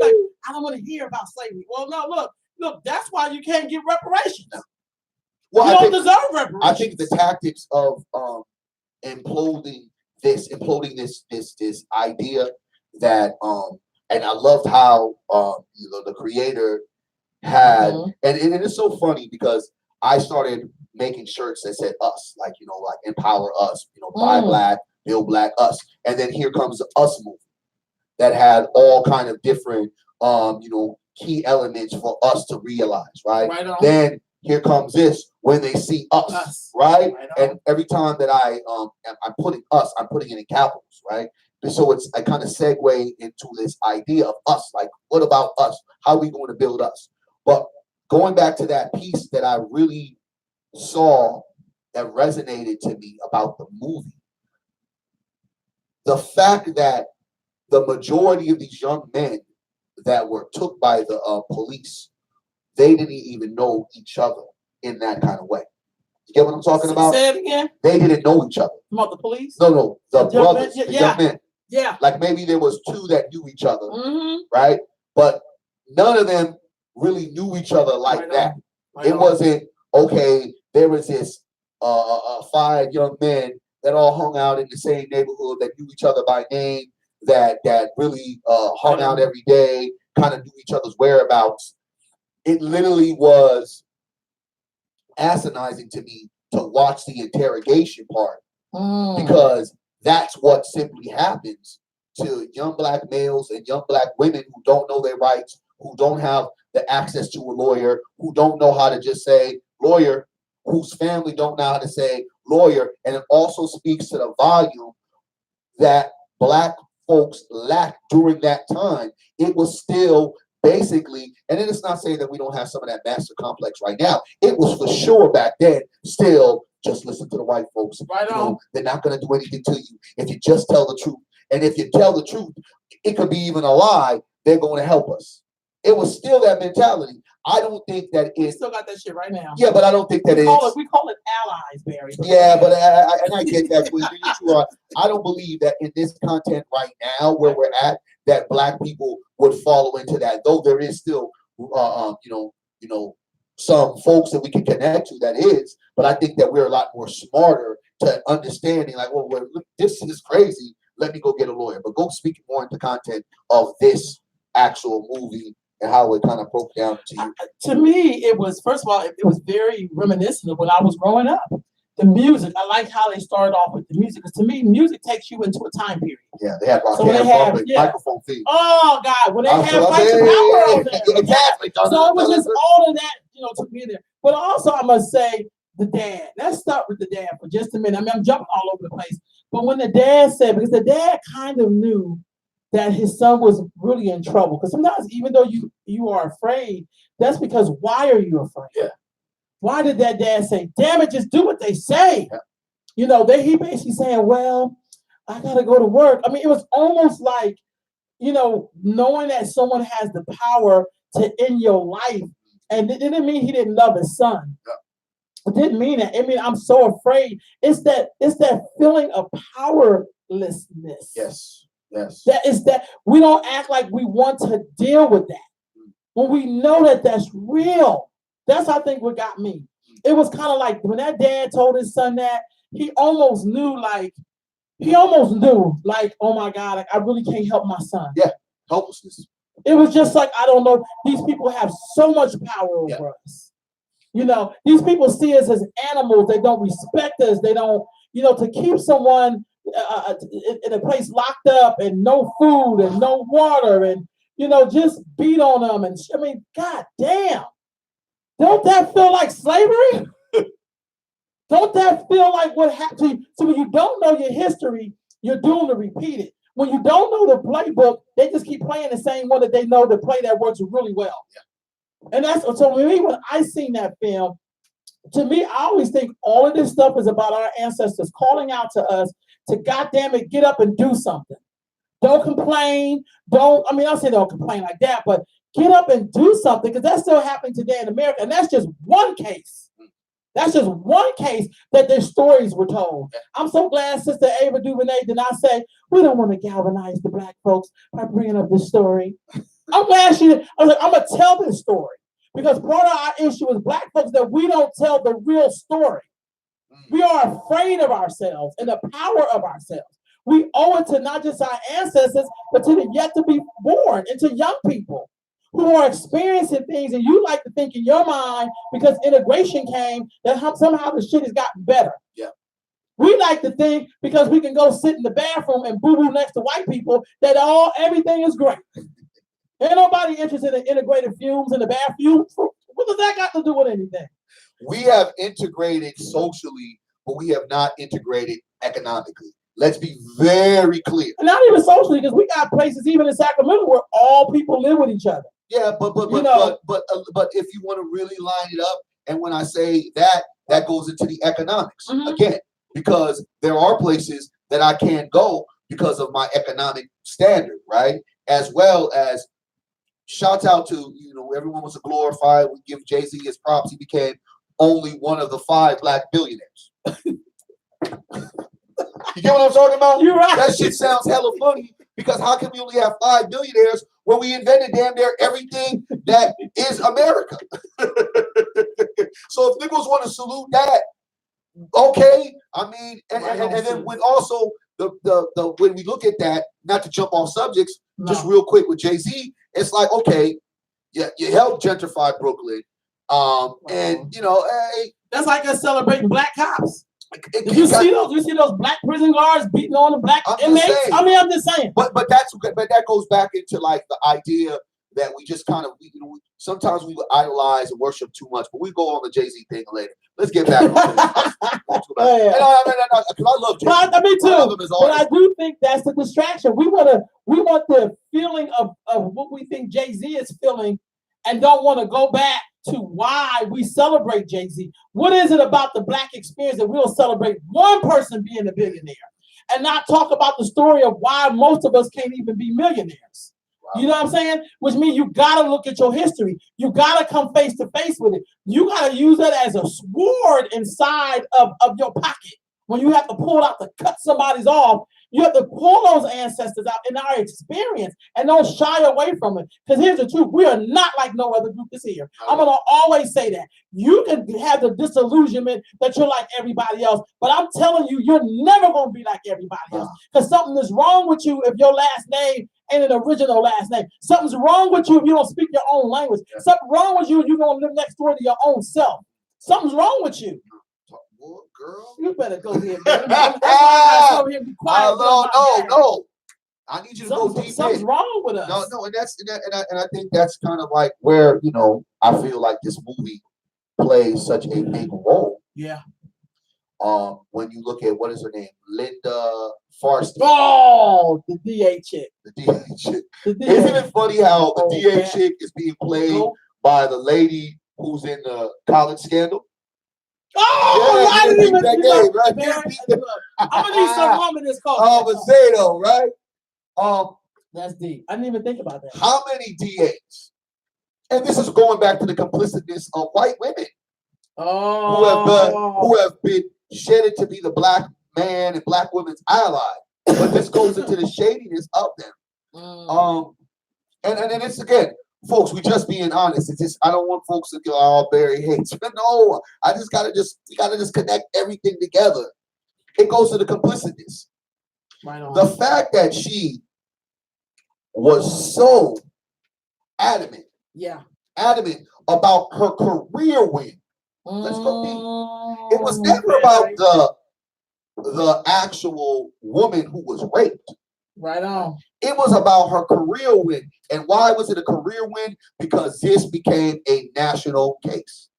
I don't want to hear about slavery. Well, no, look, that's why you can't get reparations. Well, you don't deserve reparations. I think the tactics of imploding this idea that and I loved how the creator had, and it is so funny because I started making shirts that said us, like empower us, buy black, build black, us. And then here comes the Us movement that had all kind of different key elements for us to realize, right? Then here comes this, when they see us, right? And every time that I'm putting us, I'm putting it in capitals, right? And so I kind of segue into this idea of us, like, what about us? How are we going to build us? But going back to that piece that I really saw that resonated to me about the movie, the fact that the majority of these young men that were took by the police, they didn't even know each other in that kind of way. You get what I'm talking about? Say it again. They didn't know each other. About the police? No, the brothers, the young men. Yeah. Like maybe there was two that knew each other, right? But none of them really knew each other like that. It wasn't, okay, there was this 5 young men that all hung out in the same neighborhood, that knew each other by name, that really hung out every day, kind of knew each other's whereabouts. it literally was agonizing to me to watch the interrogation part, because that's what simply happens to young black males and young black women who don't know their rights, who don't have the access to a lawyer, who don't know how to just say lawyer, whose family don't know how to say lawyer. And it also speaks to the volume that black folks lacked during that time. It was still basically, and it is not saying that we don't have some of that master complex right now. It was for sure back then still just listen to the white folks. Right on. They're not going to do anything to you if you just tell the truth. And if you tell the truth, it could be even a lie, they're going to help us. It was still that mentality. I don't think that We it's still got that shit right now. yeah, but I don't think that we it's call it allies, Barry. yeah, but I get that. Queen. You are. I don't believe that in this content right now, where we're at, that black people would follow into that. Though there is still, some folks that we can connect to that is. But I think that we're a lot more smarter to understanding. Like, well, look, this is crazy. Let me go get a lawyer. But go speak more into content of this actual movie and how it kind of broke down to you. To me, it was, first of all, it was very reminiscent of when I was growing up. The music, I like how they started off with the music, because to me, music takes you into a time period. Yeah, they had So they have, microphone feed. Oh God, when they had Fight the Power on there. Exactly. So it was just all of that, took me there. But also, I must say, the dad. Let's start with the dad for just a minute. I mean, I'm jumping all over the place. But when the dad said, because the dad kind of knew that his son was really in trouble. Because sometimes, even though you are afraid, that's because why are you afraid? Yeah. Why did that dad say, damn it, just do what they say? Yeah. He basically saying, well, I gotta go to work. I mean, it was almost like, knowing that someone has the power to end your life. And it didn't mean he didn't love his son. Yeah. It didn't mean that. I mean, I'm so afraid. It's that feeling of powerlessness. Yes. Yes. That is that we don't act like we want to deal with that. When we know that that's real. That's, I think, what got me. It was kind of like when that dad told his son that, he almost knew, like, oh my God, like, I really can't help my son. Yeah, helplessness. It was just like, I don't know, these people have so much power over us. These people see us as animals. They don't respect us. They don't, to keep someone in a place locked up and no food and no water and, just beat on them. And I mean, God damn. Don't that feel like slavery? Don't that feel like what happened to you? So when you don't know your history, you're doomed to repeat it. When you don't know the playbook, they just keep playing the same one that they know the play that works really well. Yeah. And that's so for me, when I seen that film, to me, I always think all of this stuff is about our ancestors calling out to us to, goddamn it, get up and do something. Don't complain. I'll say don't complain like that, but get up and do something, because that's still happening today in America. And that's just one case. That's just one case that their stories were told. I'm so glad Sister Ava DuVernay did not say, we don't want to galvanize the black folks by bringing up this story. I'm glad she did. I was like, I'm going to tell this story. Because part of our issue is black folks that we don't tell the real story. We are afraid of ourselves and the power of ourselves. We owe it to not just our ancestors, but to the yet to be born and to young people who are experiencing things, and you like to think in your mind, because integration came, that somehow the shit has gotten better. Yeah. We like to think because we can go sit in the bathroom and boo-boo next to white people that everything is great. Ain't nobody interested in integrated fumes in the bathroom. What does that got to do with anything? We have integrated socially, but we have not integrated economically. Let's be very clear. Not even socially, because we got places even in Sacramento where all people live with each other. Yeah, but if you want to really line it up, and when I say that, that goes into the economics again, because there are places that I can't go because of my economic standard, right? As well as shout out to, everyone was glorified. We give Jay-Z his props. He became only one of the 5 black billionaires. You get what I'm talking about? You're right. That shit sounds hella funny, because how can we only have 5 billionaires when we invented damn near everything that is America? So if niggas want to salute that, okay. I mean, and then when also the when we look at that, not to jump off subjects, just real quick with Jay-Z, it's like, okay, you helped gentrify Brooklyn. And you know, hey, that's like us celebrating black cops. it Did you see those? You see those black prison guards beating on the black inmates? I mean, I'm just saying. But that goes back into like the idea that we just kind of sometimes we idolize and worship too much. But we go on the Jay-Z thing later. Let's get back. Because I love Jay-Z. Me too. But I do think that's the distraction. We want the feeling of what we think Jay-Z is feeling, and don't want to go back to why we celebrate Jay-Z. What is it about the black experience that we'll celebrate one person being a billionaire and not talk about the story of why most of us can't even be millionaires? Wow. You know what I'm saying? Which means you got to look at your history. You got to come face to face with it. You got to use that as a sword inside of your pocket. When you have to pull it out to cut somebody's off, you have to pull those ancestors out in our experience and don't shy away from it. Because here's the truth. We are not like no other group that's here. I'm going to always say that. You can have the disillusionment that you're like everybody else, but I'm telling you, you're never going to be like everybody else. Because something is wrong with you if your last name ain't an original last name. Something's wrong with you if you don't speak your own language. Something wrong with you if you don't live next door to your own self. Something's wrong with you. Girl, you better go here, man. That's why I here be quiet. No. I need you to go deep. Something's wrong with us. No, and I think that's kind of like where I feel like this movie plays such a big role. Yeah. When you look at what is her name, Linda Farstein. Oh, the DA chick. The DA chick. Isn't it funny how the DA chick is being played by the lady who's in the college scandal? Oh, I didn't even think that game, right? I'm gonna need some rum in this coffee. Say though, right? That's deep. I didn't even think about that. How many DAs? And this is going back to the complicitness of white women who have been shedded to be the black man and black women's ally. But this goes into the shadiness of them. And it's again. Folks, we just being honest. It's just I don't want folks to go, oh, Barry hates. No, we gotta just connect everything together. It goes to the complicitness. Right on. The fact that she was so adamant about her career win. Let's go deep. It was never about the actual woman who was raped. Right on. It was about her career win. And why was it a career win? Because this became a national case.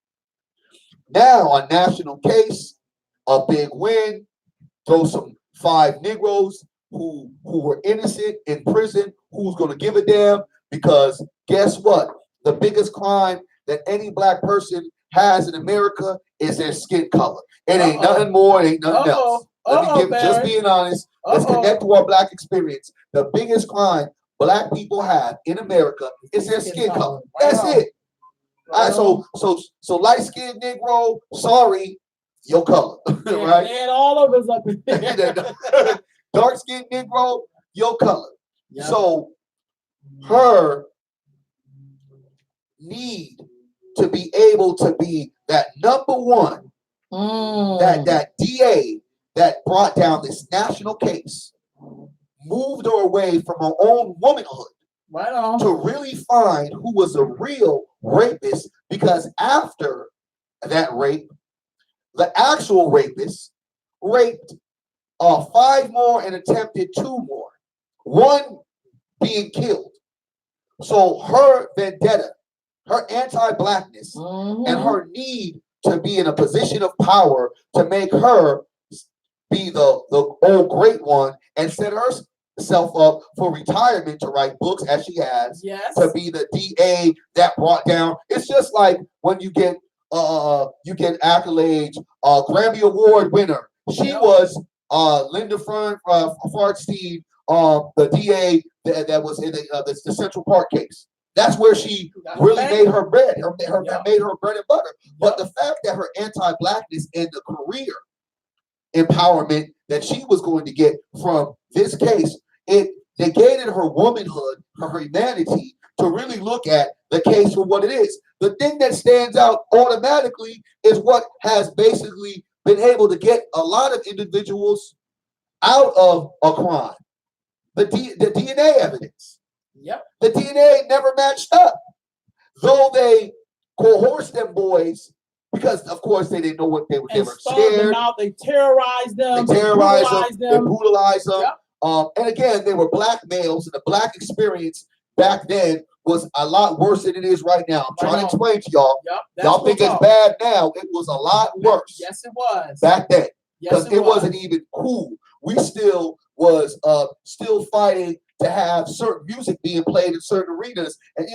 Now, a national case, a big win, throw some 5 Negroes who were innocent in prison, who's going to give a damn? Because guess what? The biggest crime that any black person has in America is their skin color. It ain't nothing more, it ain't nothing else. Just being honest, let's connect to our black experience. The biggest crime black people have in America is their skin color. That's it. All right, so light-skinned Negro, sorry, your color, right? And all of us up in there. Dark-skinned Negro, your color. Yep. So her need to be able to be that number one, that DA that brought down this national case, moved her away from her own womanhood to really find who was a real rapist, because after that rape, the actual rapist raped 5 more and attempted 2 more, 1 being killed. So her vendetta, her anti-blackness, and her need to be in a position of power to make her be the old great one and set herself up for retirement to write books as she has, to be the DA that brought down. It's just like when you get accolades, Grammy Award winner. She was Linda Farstein, the DA that was in the Central Park case. That's where she really made her bread. Made her bread and butter. But the fact that her anti-blackness and the career empowerment that she was going to get from this case, it negated her womanhood, her humanity, to really look at the case for what it is. The thing that stands out automatically is what has basically been able to get a lot of individuals out of a crime. The DNA evidence. Yep. The DNA never matched up. though they coerced them boys, because of course they didn't know what they were. They And were starved them scared. out. They terrorized them. They terrorized them. brutalized They brutalized them. Yep. And again, they were black males, and the black experience back then was a lot worse than it is right now. I'm trying to explain to y'all. Yep. Y'all think it's bad now. It was a lot worse. Yes, it was. Back then. Yes, Because it wasn't even cool. We still was still fighting to have certain music being played in certain arenas, and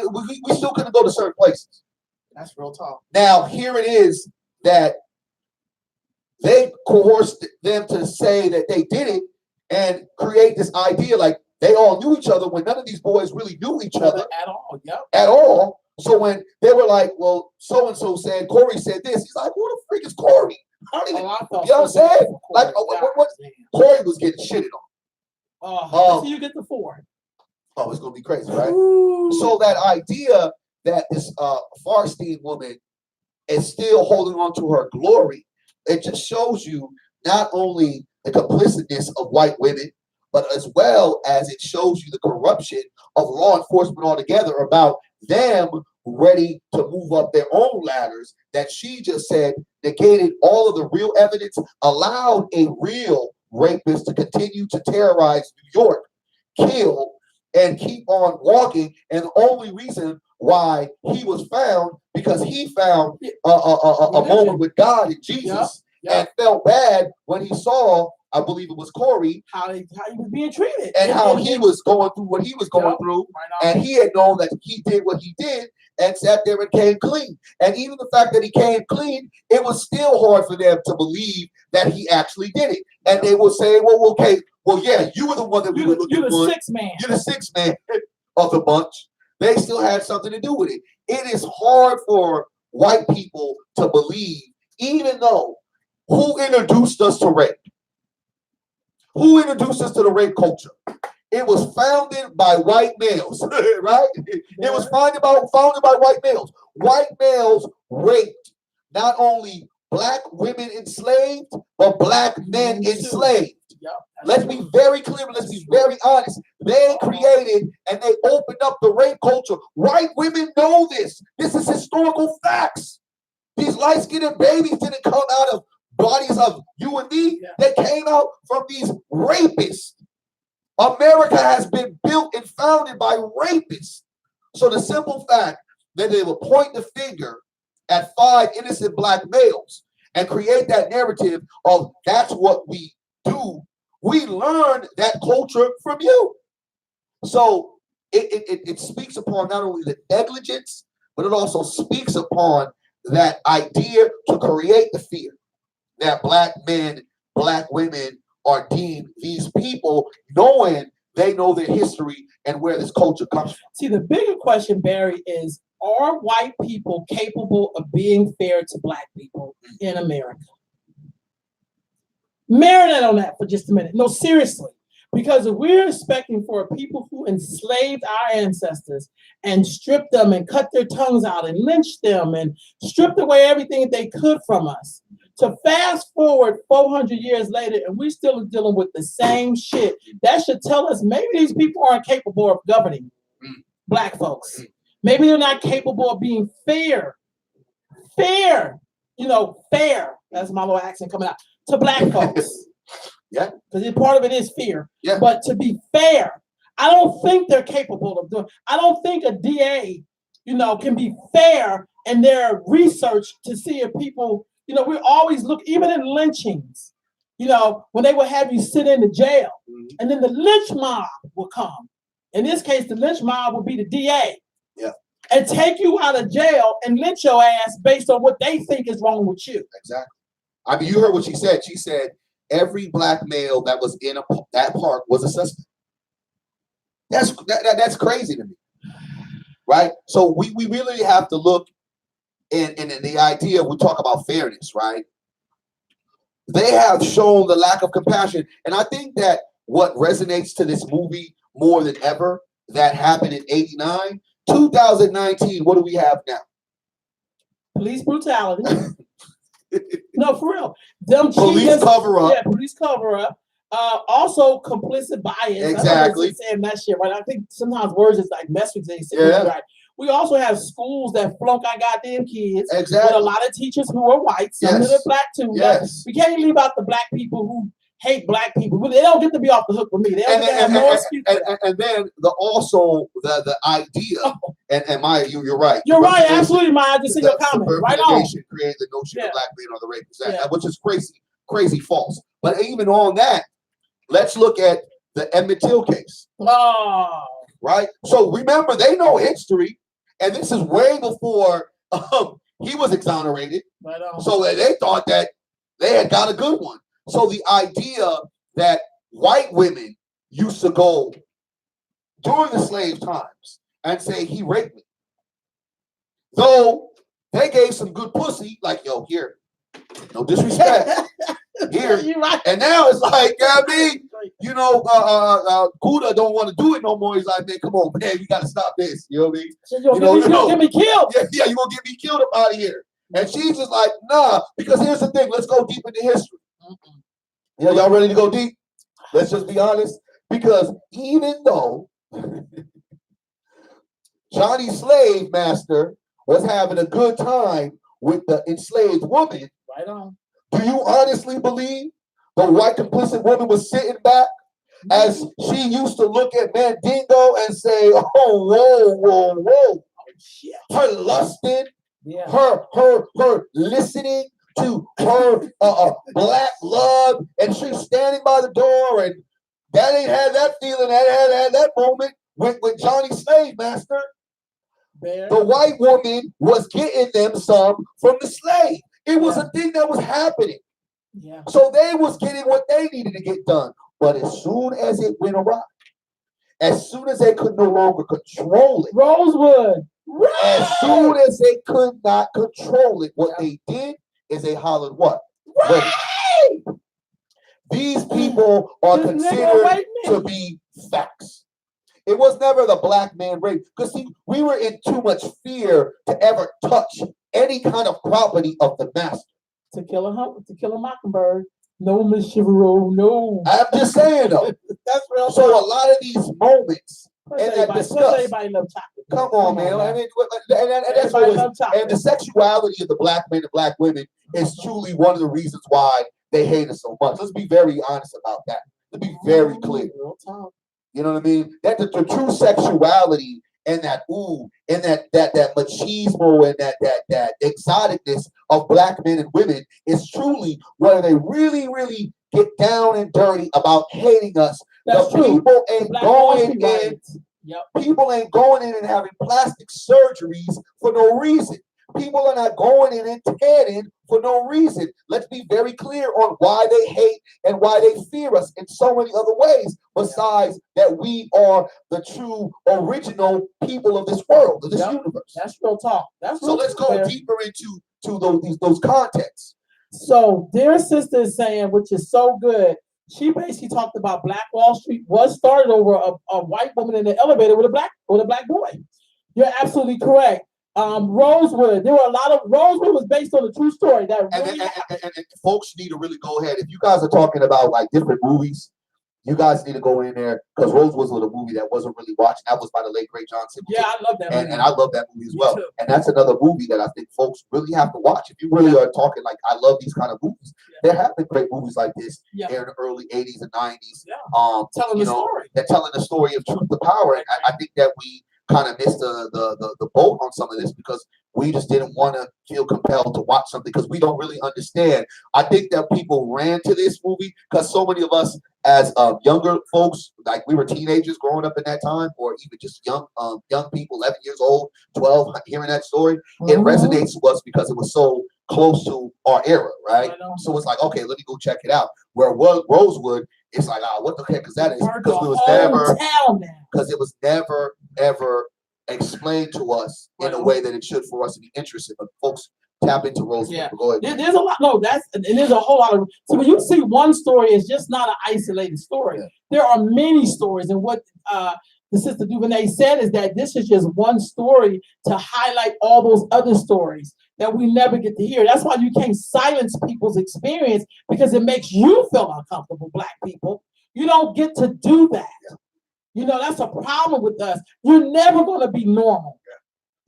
we still couldn't go to certain places. That's real talk. Now here it is that they coerced them to say that they did it and create this idea like they all knew each other when none of these boys really knew each other at all. Yep. At all. So when they were like, well, so and so said, Corey said this, he's like, who the freak is Corey? I don't even, you know what I'm saying? Like, what Corey was getting shitted on. So you get the 4. Oh, it's gonna be crazy, right? Ooh. So that idea that this Farstein woman is still holding on to her glory, it just shows you not only the complicitness of white women, but as well as it shows you the corruption of law enforcement altogether about them ready to move up their own ladders, that she just said negated all of the real evidence, allowed a real rapist to continue to terrorize New York, kill, and keep on walking. And the only reason why he was found, because he found a moment with God and Jesus, and felt bad when he saw, I believe it was Corey, how he was being treated, and how he was going through what he was going through, and he had known that he did what he did and sat there and came clean. And even the fact that he came clean, it was still hard for them to believe that he actually did it. And they will say, well, okay, well, yeah, you were the one that we were looking for. You're the 6th man. You're the 6th man of the bunch. They still had something to do with it. It is hard for white people to believe, even though who introduced us to rape? Who introduced us to the rape culture? It was founded by white males, right? It was founded by white males. White males raped not only black women enslaved, but black men enslaved. Let's be very clear. Let's be very honest. They created and they opened up the rape culture. White women know this. This is historical facts. These light-skinned babies didn't come out of bodies of you and me. They came out from these rapists. America has been built and founded by rapists. So the simple fact that they will point the finger at 5 innocent black males and create that narrative of that's what we do, we learned that culture from you. So it speaks upon not only the negligence, but it also speaks upon that idea to create the fear that black men, black women are deemed these people, knowing they know their history and where this culture comes from. See, the bigger question, Barry, is are white people capable of being fair to black people in America? Marinate on that for just a minute. No, seriously. Because if we're expecting for people who enslaved our ancestors and stripped them and cut their tongues out and lynched them and stripped away everything that they could from us, to fast forward 400 years later and we still are dealing with the same shit, that should tell us maybe these people aren't capable of governing black folks. Maybe they're not capable of being fair. Fair. That's my little accent coming out. To black folks. Yeah. Because part of it is fear. Yeah. But to be fair, I don't think they're capable of doing. I don't think a DA, can be fair in their research to see if people, we always look, even in lynchings, when they would have you sit in the jail, and then the lynch mob will come. In this case, the lynch mob will be the DA. Yeah. And take you out of jail and lynch your ass based on what they think is wrong with you. Exactly. I mean, you heard what she said. She said every black male that was in that park was a suspect. That's crazy to me, right? So we really have to look in the idea. We talk about fairness, right? They have shown the lack of compassion, and I think that what resonates to this movie more than ever that happened in '89, 2019. What do we have now? Police brutality. No, for real. Them police cover up. Yeah, police cover up. Also complicit bias. Exactly. Saying that shit, right? I think sometimes words is like mess with things. Yeah. Right. We also have schools that flunk our goddamn kids. With a Exactly. lot of teachers who are white, some of them Yes. are black too. Yes. We can't leave out the black people who hate black people. They don't get to be off the hook with me. They don't get to have no excuse. And then the idea, and Maya, you're right. You're right, absolutely, Maya. Just in your comment. Right on. Created the notion Yeah. of black men are the rapists, Yeah. which is crazy false. But even on that, let's look at the Emmett Till case. Oh. Right? So remember, they know history, and this is way before he was exonerated. Right on. So they thought that they had got a good one. So the idea that white women used to go during the slave times and say he raped me, though they gave some good pussy, like, yo, here, no disrespect, here. You're right. And now it's like, you know, Kuda don't want to do it no more. He's like, man, come on, man, you got to stop this. You know what I mean? So you'll get me killed. Yeah, you gonna get me killed up out of here. And she's just like, nah, because here's the thing. Let's go deep into history. Yeah, y'all ready to go deep? Let's just be honest. Because even though Johnny Slave Master was having a good time with the enslaved woman, right on. Do you honestly believe the white complicit woman was sitting back as she used to look at Mandingo and say, oh, whoa. Shit. Her lusting, Yeah. her listening to her black love, and she's standing by the door, and that ain't had that feeling, had that moment with Johnny Slave Master. Bear. The white woman was getting them some from the slave. It was a thing that was happening. Yeah. So they was getting what they needed to get done. But as soon as it went awry, as soon as they could no longer control it, Rosewood. Right. as soon as they could not control it, what they did is they hollered what? Right. These people are This nigga considered raped me. to be facts. It was never the black man rape. Because see, we were in too much fear to ever touch any kind of property of the master. To kill a mockingbird. No, Miss Chivalry, no. I'm just saying though. That's real. So a lot of these moments and that disgust. Everybody love chocolate. Come on, man. I mean, and that's Everybody what love chocolate. and the sexuality of the black men and black women is truly one of the reasons why they hate us so much. Let's be very honest about that. Let's be very clear. Real talk. You know what I mean? That the true sexuality and that and that machismo and that exoticness of black men and women is truly where they really get down and dirty about hating us. That's the true. people ain't going in. Yep. People ain't going in and having plastic surgeries for no reason. People are not going in and tanning for no reason. Let's be very clear on why they hate and why they fear us in so many other ways, besides that we are the true original people of this world, of this universe. That's real talk. That's real so let's go fair. deeper into those contexts. So dear sister is saying, which is so good, she basically talked about Black Wall Street was started over a white woman in the elevator with a black boy. You're absolutely correct. Rosewood. There were a lot of Rosewood was based on a true story that really and folks need to really go ahead. If you guys are talking about like different movies, you guys need to go in there because Rosewood was a movie that wasn't really watched. That was by the late great John Singleton. Yeah, I love that movie. And I love that movie as well. too. And that's another movie that I think folks really have to watch. If you really are talking like I love these kind of movies, there have been great movies like this in the early 80s and 90s. Yeah. Telling the story. They're telling the story of truth to power. And I think that we kind of missed the boat on some of this because we just didn't want to feel compelled to watch something because we don't really understand. I think that people ran to this movie because so many of us as younger folks, like we were teenagers growing up in that time, or even just young people, 11 years old, 12, hearing that story, it resonates with us because it was so close to our era, right? So it's like, okay, let me go check it out. Where Rosewood, it's like, what the heck is that? Because it was never ever explained to us in a way that it should for us to be interested. But folks, tap into Rosewood. Yeah. Go ahead. There's a lot. No, and there's a whole lot of. So when you see one story, it's just not an isolated story. Yeah. There are many stories, and what the sister Duvernay said is that this is just one story to highlight all those other stories that we never get to hear. That's why you can't silence people's experience because it makes you feel uncomfortable. Black people, you don't get to do that. You know, that's a problem with us. You're never going to be normal.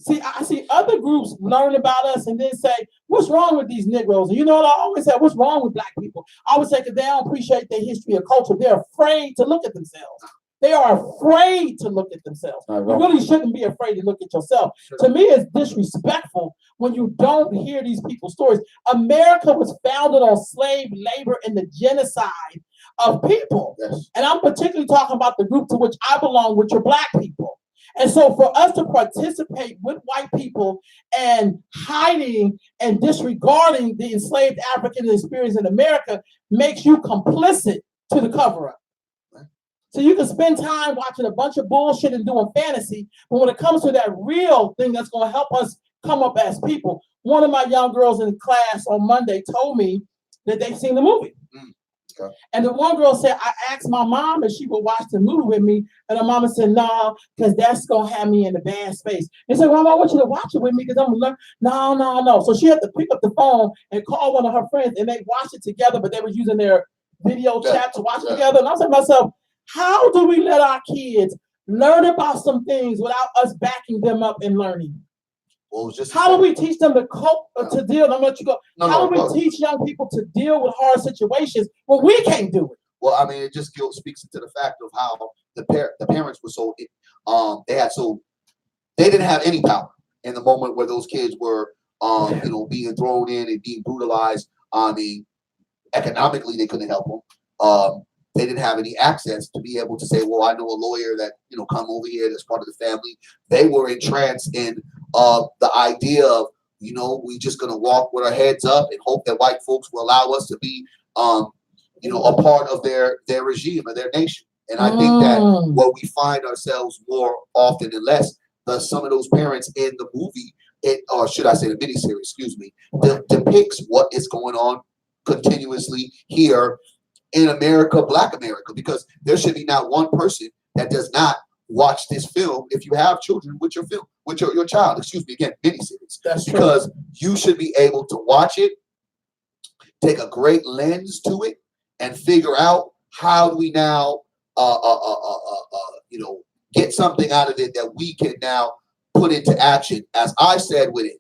See, I see other groups learn about us and then say, what's wrong with these Negroes? And you know what I always say, what's wrong with black people? I always say, because they don't appreciate their history or culture. They're afraid to look at themselves. They are afraid to look at themselves. You really shouldn't be afraid to look at yourself. To me, it's disrespectful when you don't hear these people's stories. America was founded on slave labor and the genocide of people. Yes. And I'm particularly talking about the group to which I belong, which are black people. And so for us to participate with white people and hiding and disregarding the enslaved African experience in America makes you complicit to the cover-up. So you can spend time watching a bunch of bullshit and doing fantasy, but when it comes to that real thing that's going to help us come up as people, one of my young girls in class on Monday told me that they've seen the movie. Okay. And the one girl said, I asked my mom if she would watch the movie with me, and her mama said, no, because that's going to have me in a bad space. And said, well, I want you to watch it with me because I'm going to learn. No. So she had to pick up the phone and call one of her friends, and they watched it together, but they were using their video chat to watch it together. And I said to myself, how do we let our kids learn about some things without us backing them up and learning? Well, just how do we teach them to cope, to deal? I'm gonna let you go. How do we teach young people to deal with hard situations when we can't do it? Well, I mean, it just speaks to the fact of how the parents were so they didn't have any power in the moment where those kids were being thrown in and being brutalized. I mean, economically they couldn't help them. They didn't have any access to be able to say, well, I know a lawyer that, come over here that's part of the family. They were entranced in the idea of, we just going to walk with our heads up and hope that white folks will allow us to be, a part of their regime or their nation. And I think that what we find ourselves more often than less, some of those parents in the movie, or should I say the miniseries, excuse me, depicts what is going on continuously here in America, Black America, because there should be not one person that does not watch this film if you have children with your film, with your child, excuse me, again, miniseries. That's true. Because you should be able to watch it, take a great lens to it, and figure out how do we now, get something out of it that we can now put into action. As I said with it,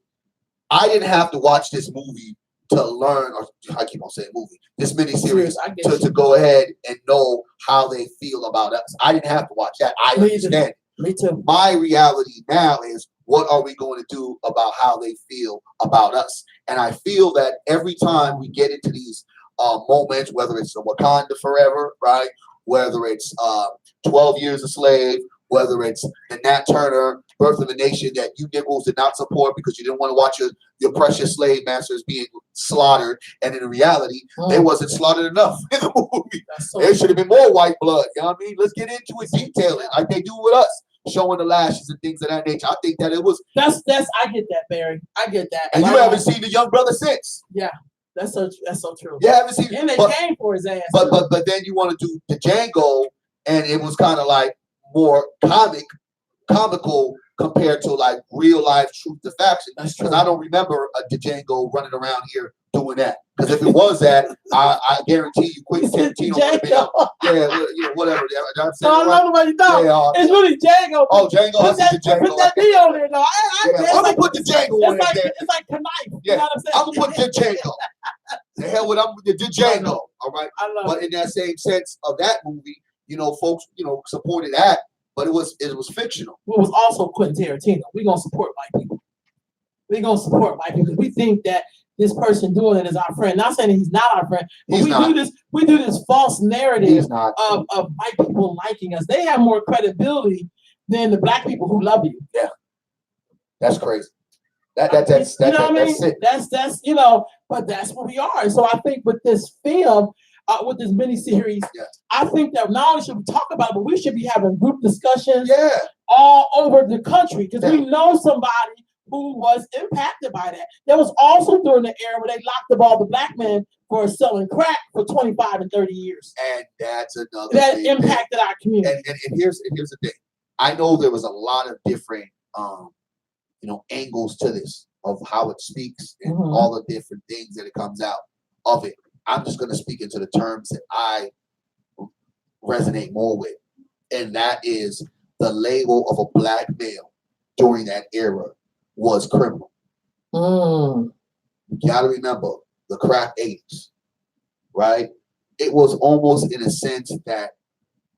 I didn't have to watch this movie to learn, or I keep on saying movie, this miniseries to go ahead and know how they feel about us. I didn't have to watch that. I understand. Me too. My reality now is, what are we going to do about how they feel about us? And I feel that every time we get into these moments, whether it's a Wakanda Forever, right? Whether it's 12 Years a Slave, whether it's the Nat Turner Birth of a Nation that you Negroes did not support because you didn't want to watch your precious slave masters being slaughtered, and in reality, they wasn't slaughtered enough in the movie. There should have been more white blood. You know what I mean? Let's get into it, detail it like they do with us, showing the lashes and things of that nature. I think that it was. That's. I get that, Barry. I get that. And you haven't seen the young brother since. Yeah. That's so true. You haven't seen, and they came for his ass. But then you want to do the Django, and it was kind of like more comical compared to like real life truth to faction. Because I don't remember a Django running around here doing that. Because if it was that, I guarantee you, Quentin Tarantino would have been up. Yeah, whatever. I don't know what you know. Yeah, it's really Django. Oh, Django. Put that D on there, though. I'm gonna put the Django in there. It's like Knife. Yeah, you know what I'm saying? I'm gonna put the Django. The hell with the Django. All right. But in that same sense of that movie, folks, supported that, but it was fictional. It was also Quentin Tarantino. We're gonna support white people. We're gonna support white people. We think that this person doing it is our friend. Not saying that he's not our friend, but we do this false narrative of white people liking us. They have more credibility than the black people who love you. Yeah. That's crazy. That's it. That's but that's what we are. And so I think with this film, with this miniseries, I think that not only should we talk about it, but we should be having group discussions all over the country, because we know somebody who was impacted by that. That was also during the era where they locked up all the black men for selling crack for 25 and 30 years. And that's another that thing impacted our community. And here's the thing. I know there was a lot of different angles to this, of how it speaks and all the different things that it comes out of it. I'm just going to speak into the terms that I resonate more with. And that is the label of a black male during that era was criminal. Mm. You got to remember the crack 80s, right? It was almost in a sense that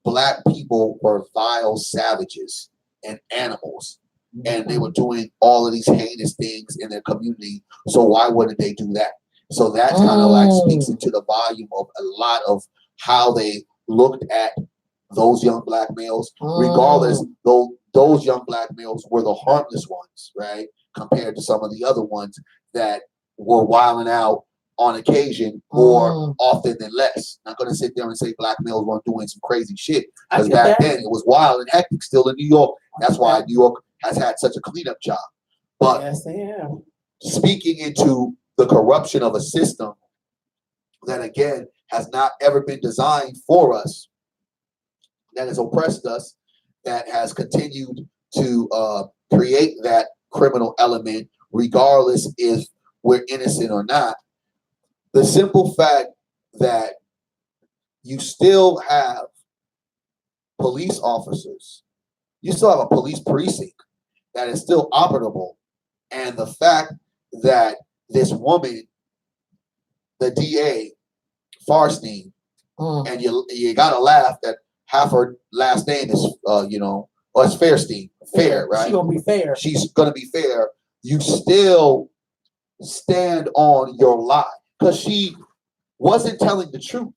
black people were vile savages and animals, and they were doing all of these heinous things in their community. So why wouldn't they do that? So that kind of like speaks into the volume of a lot of how they looked at those young black males. Regardless, though those young black males were the harmless ones, right? Compared to some of the other ones that were wilding out on occasion more often than less. Not going to sit there and say black males weren't doing some crazy shit, because back then it was wild and hectic still in New York. That's why New York has had such a cleanup job. But yes, they have. Speaking into the corruption of a system that again has not ever been designed for us, that has oppressed us, that has continued to create that criminal element, regardless if we're innocent or not. The simple fact that you still have police officers, you still have a police precinct that is still operable, and the fact that this woman, the DA, Farstein, and you gotta laugh that half her last name is it's Fairstein, fair, right? She's gonna be fair. She's gonna be fair. You still stand on your lie, because she wasn't telling the truth.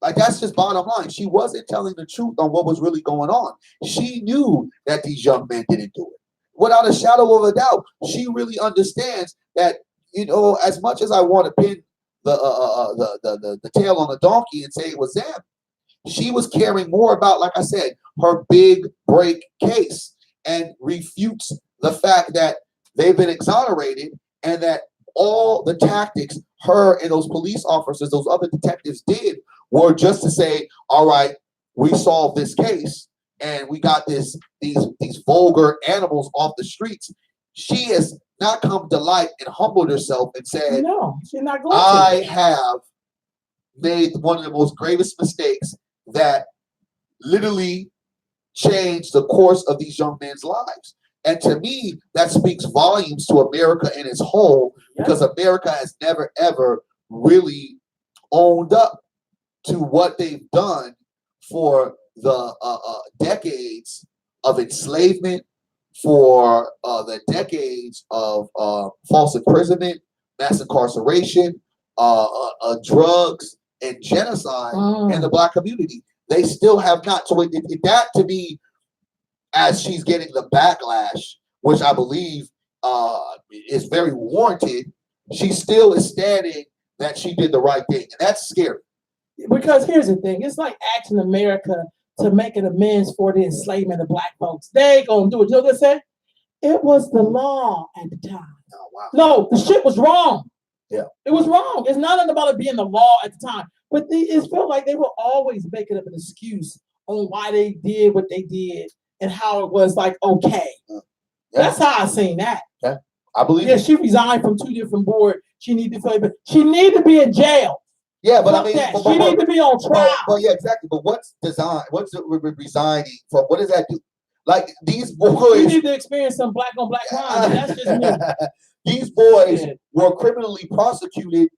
Like, that's just bottom line. She wasn't telling the truth on what was really going on. She knew that these young men didn't do it. Without a shadow of a doubt, she really understands that, as much as I want to pin the tail on the donkey and say it was them, she was caring more about, like I said, her big break case, and refutes the fact that they've been exonerated, and that all the tactics her and those police officers, those other detectives did, were just to say, all right, we solved this case and we got these vulgar animals off the streets. She has not come to light and humbled herself and said, no, she's not going I have made one of the most gravest mistakes that literally changed the course of these young men's lives. And to me, that speaks volumes to America in its whole, because America has never, ever really owned up to what they've done for the decades of enslavement, for the decades of false imprisonment, mass incarceration, drugs, and genocide in the black community. They still have not. So that, to me, as she's getting the backlash, which I believe is very warranted, she still is standing that she did the right thing. And that's scary. Because here's the thing, it's like asking America to make an amends for the enslavement of black folks. They ain't gonna do it. You know what they said? It was the law at the time. Oh, wow. No, the shit was wrong. Yeah. It was wrong. It's not about it being the law at the time. But it felt like they were always making up an excuse on why they did what they did and how it was like okay. Yeah. That's how I seen that. Yeah, I believe. Yeah, she resigned from 2 different boards. She need to be in jail. Yeah, but I mean, she need to be on trial. But yeah, exactly. But what's resigning from? What does that do? Like, these boys, you need to experience some black on black crime. That's just me. These boys were criminally prosecuted,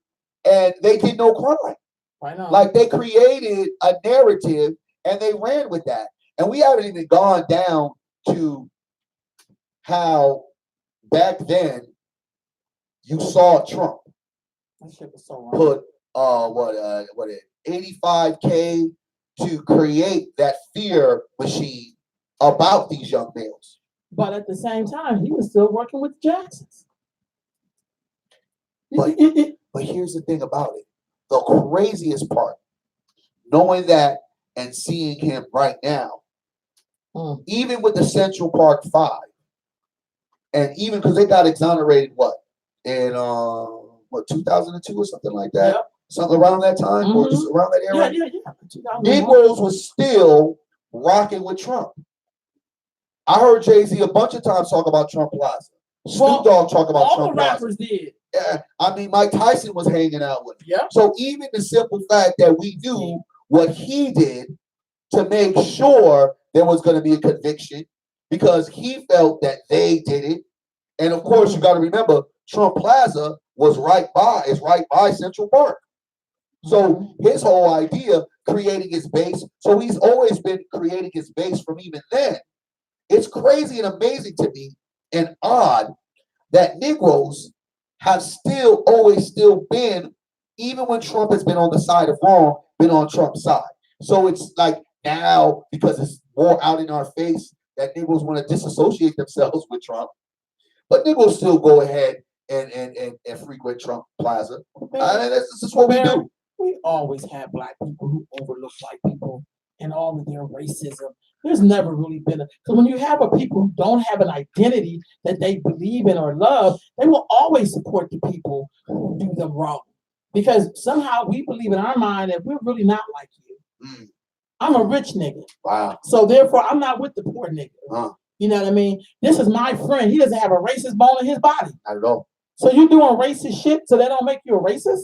and they did no crime. I know. Like, they created a narrative and they ran with that. And we haven't even gone down to how back then you saw Trump put what 85K to create that fear machine about these young males. But at the same time, he was still working with the Jacksons. But here's the thing about it. The craziest part, knowing that and seeing him right now, even with the Central Park 5, and even because they got exonerated in 2002 or something like that, something around that time, or just around that era. Yeah. Negroes was still rocking with Trump. I heard Jay-Z a bunch of times talk about Trump Plaza. Snoop Dogg talk about all Trump the Plaza. rappers did. Yeah, I mean, Mike Tyson was hanging out with him. Yeah. So even the simple fact that we knew what he did to make sure there was going to be a conviction, because he felt that they did it, And of course, you got to remember, Trump Plaza is right by Central Park. So his whole idea, creating his base, so he's always been creating his base from even then. It's crazy and amazing to me and odd that Negroes have always been, even when Trump has been on the side of wrong, been on Trump's side. So it's like now, because it's more out in our face, that Negroes want to disassociate themselves with Trump. But Negroes still go ahead and frequent Trump Plaza. This is what we do. We always have black people who overlook white people and all of their racism. There's never really been because when you have a people who don't have an identity that they believe in or love, they will always support the people who do them wrong. Because somehow we believe in our mind that we're really not like you. I'm a rich nigga. Wow. So therefore I'm not with the poor nigga. You know what I mean? This is my friend. He doesn't have a racist bone in his body. Not at all. So you doing racist shit so they don't make you a racist?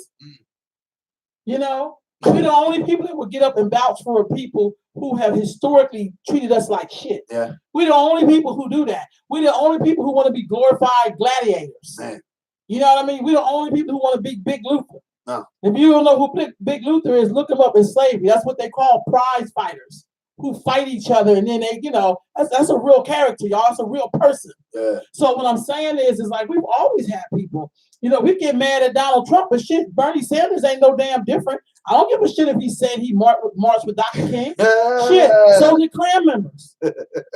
You know, we're the only people that will get up and vouch for people who have historically treated us like shit. Yeah. We're the only people who do that. We're the only people who want to be glorified gladiators. Man. You know what I mean? We're the only people who want to be Big Luther. No. If you don't know who Big Luther is, look him up in slavery. That's what they call prize fighters who fight each other. And then they, that's a real character, y'all. It's a real person. Yeah. So what I'm saying is like, we've always had people, we get mad at Donald Trump, but shit, Bernie Sanders ain't no damn different. I don't give a shit if he said he marched with Dr. King. Shit, so did Klan members.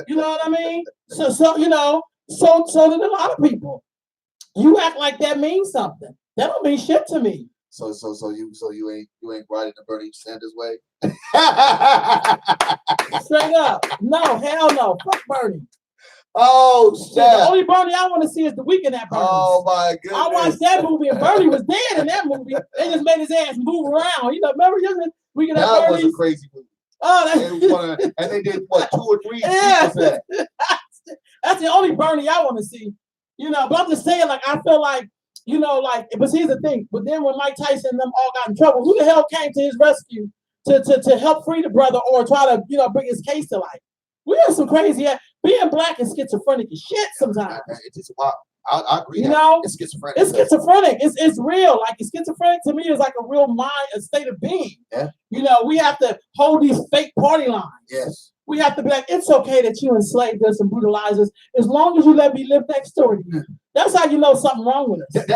You know what I mean? So did a lot of people. You act like that means something. That don't mean shit to me. So you ain't riding the Bernie Sanders way? Straight up. No, hell no. Fuck Bernie. Oh shit. The only Bernie I want to see is The Weeknd at Bernie's. Oh my goodness. I watched that movie and Bernie was dead in that movie. They just made his ass move around. Remember Weeknd at That Bernie's? was a crazy movie. Oh, and they did what, 2 or 3 yeah. sequels of that. That's the only Bernie I want to see. But I'm just saying, like, I feel like, but here's the thing. But then when Mike Tyson and them all got in trouble, who the hell came to his rescue to help free the brother or try to, bring his case to light? We have some crazy being black and schizophrenic as shit sometimes. It's just wild. I agree. It's schizophrenic. It's schizophrenic. It's real. Like schizophrenic to me is like a real mind, a state of being. Yeah. We have to hold these fake party lines. Yes. We have to be like, it's okay that you enslaved us and brutalized us as long as you let me live next door to you. That's how you know something wrong with us.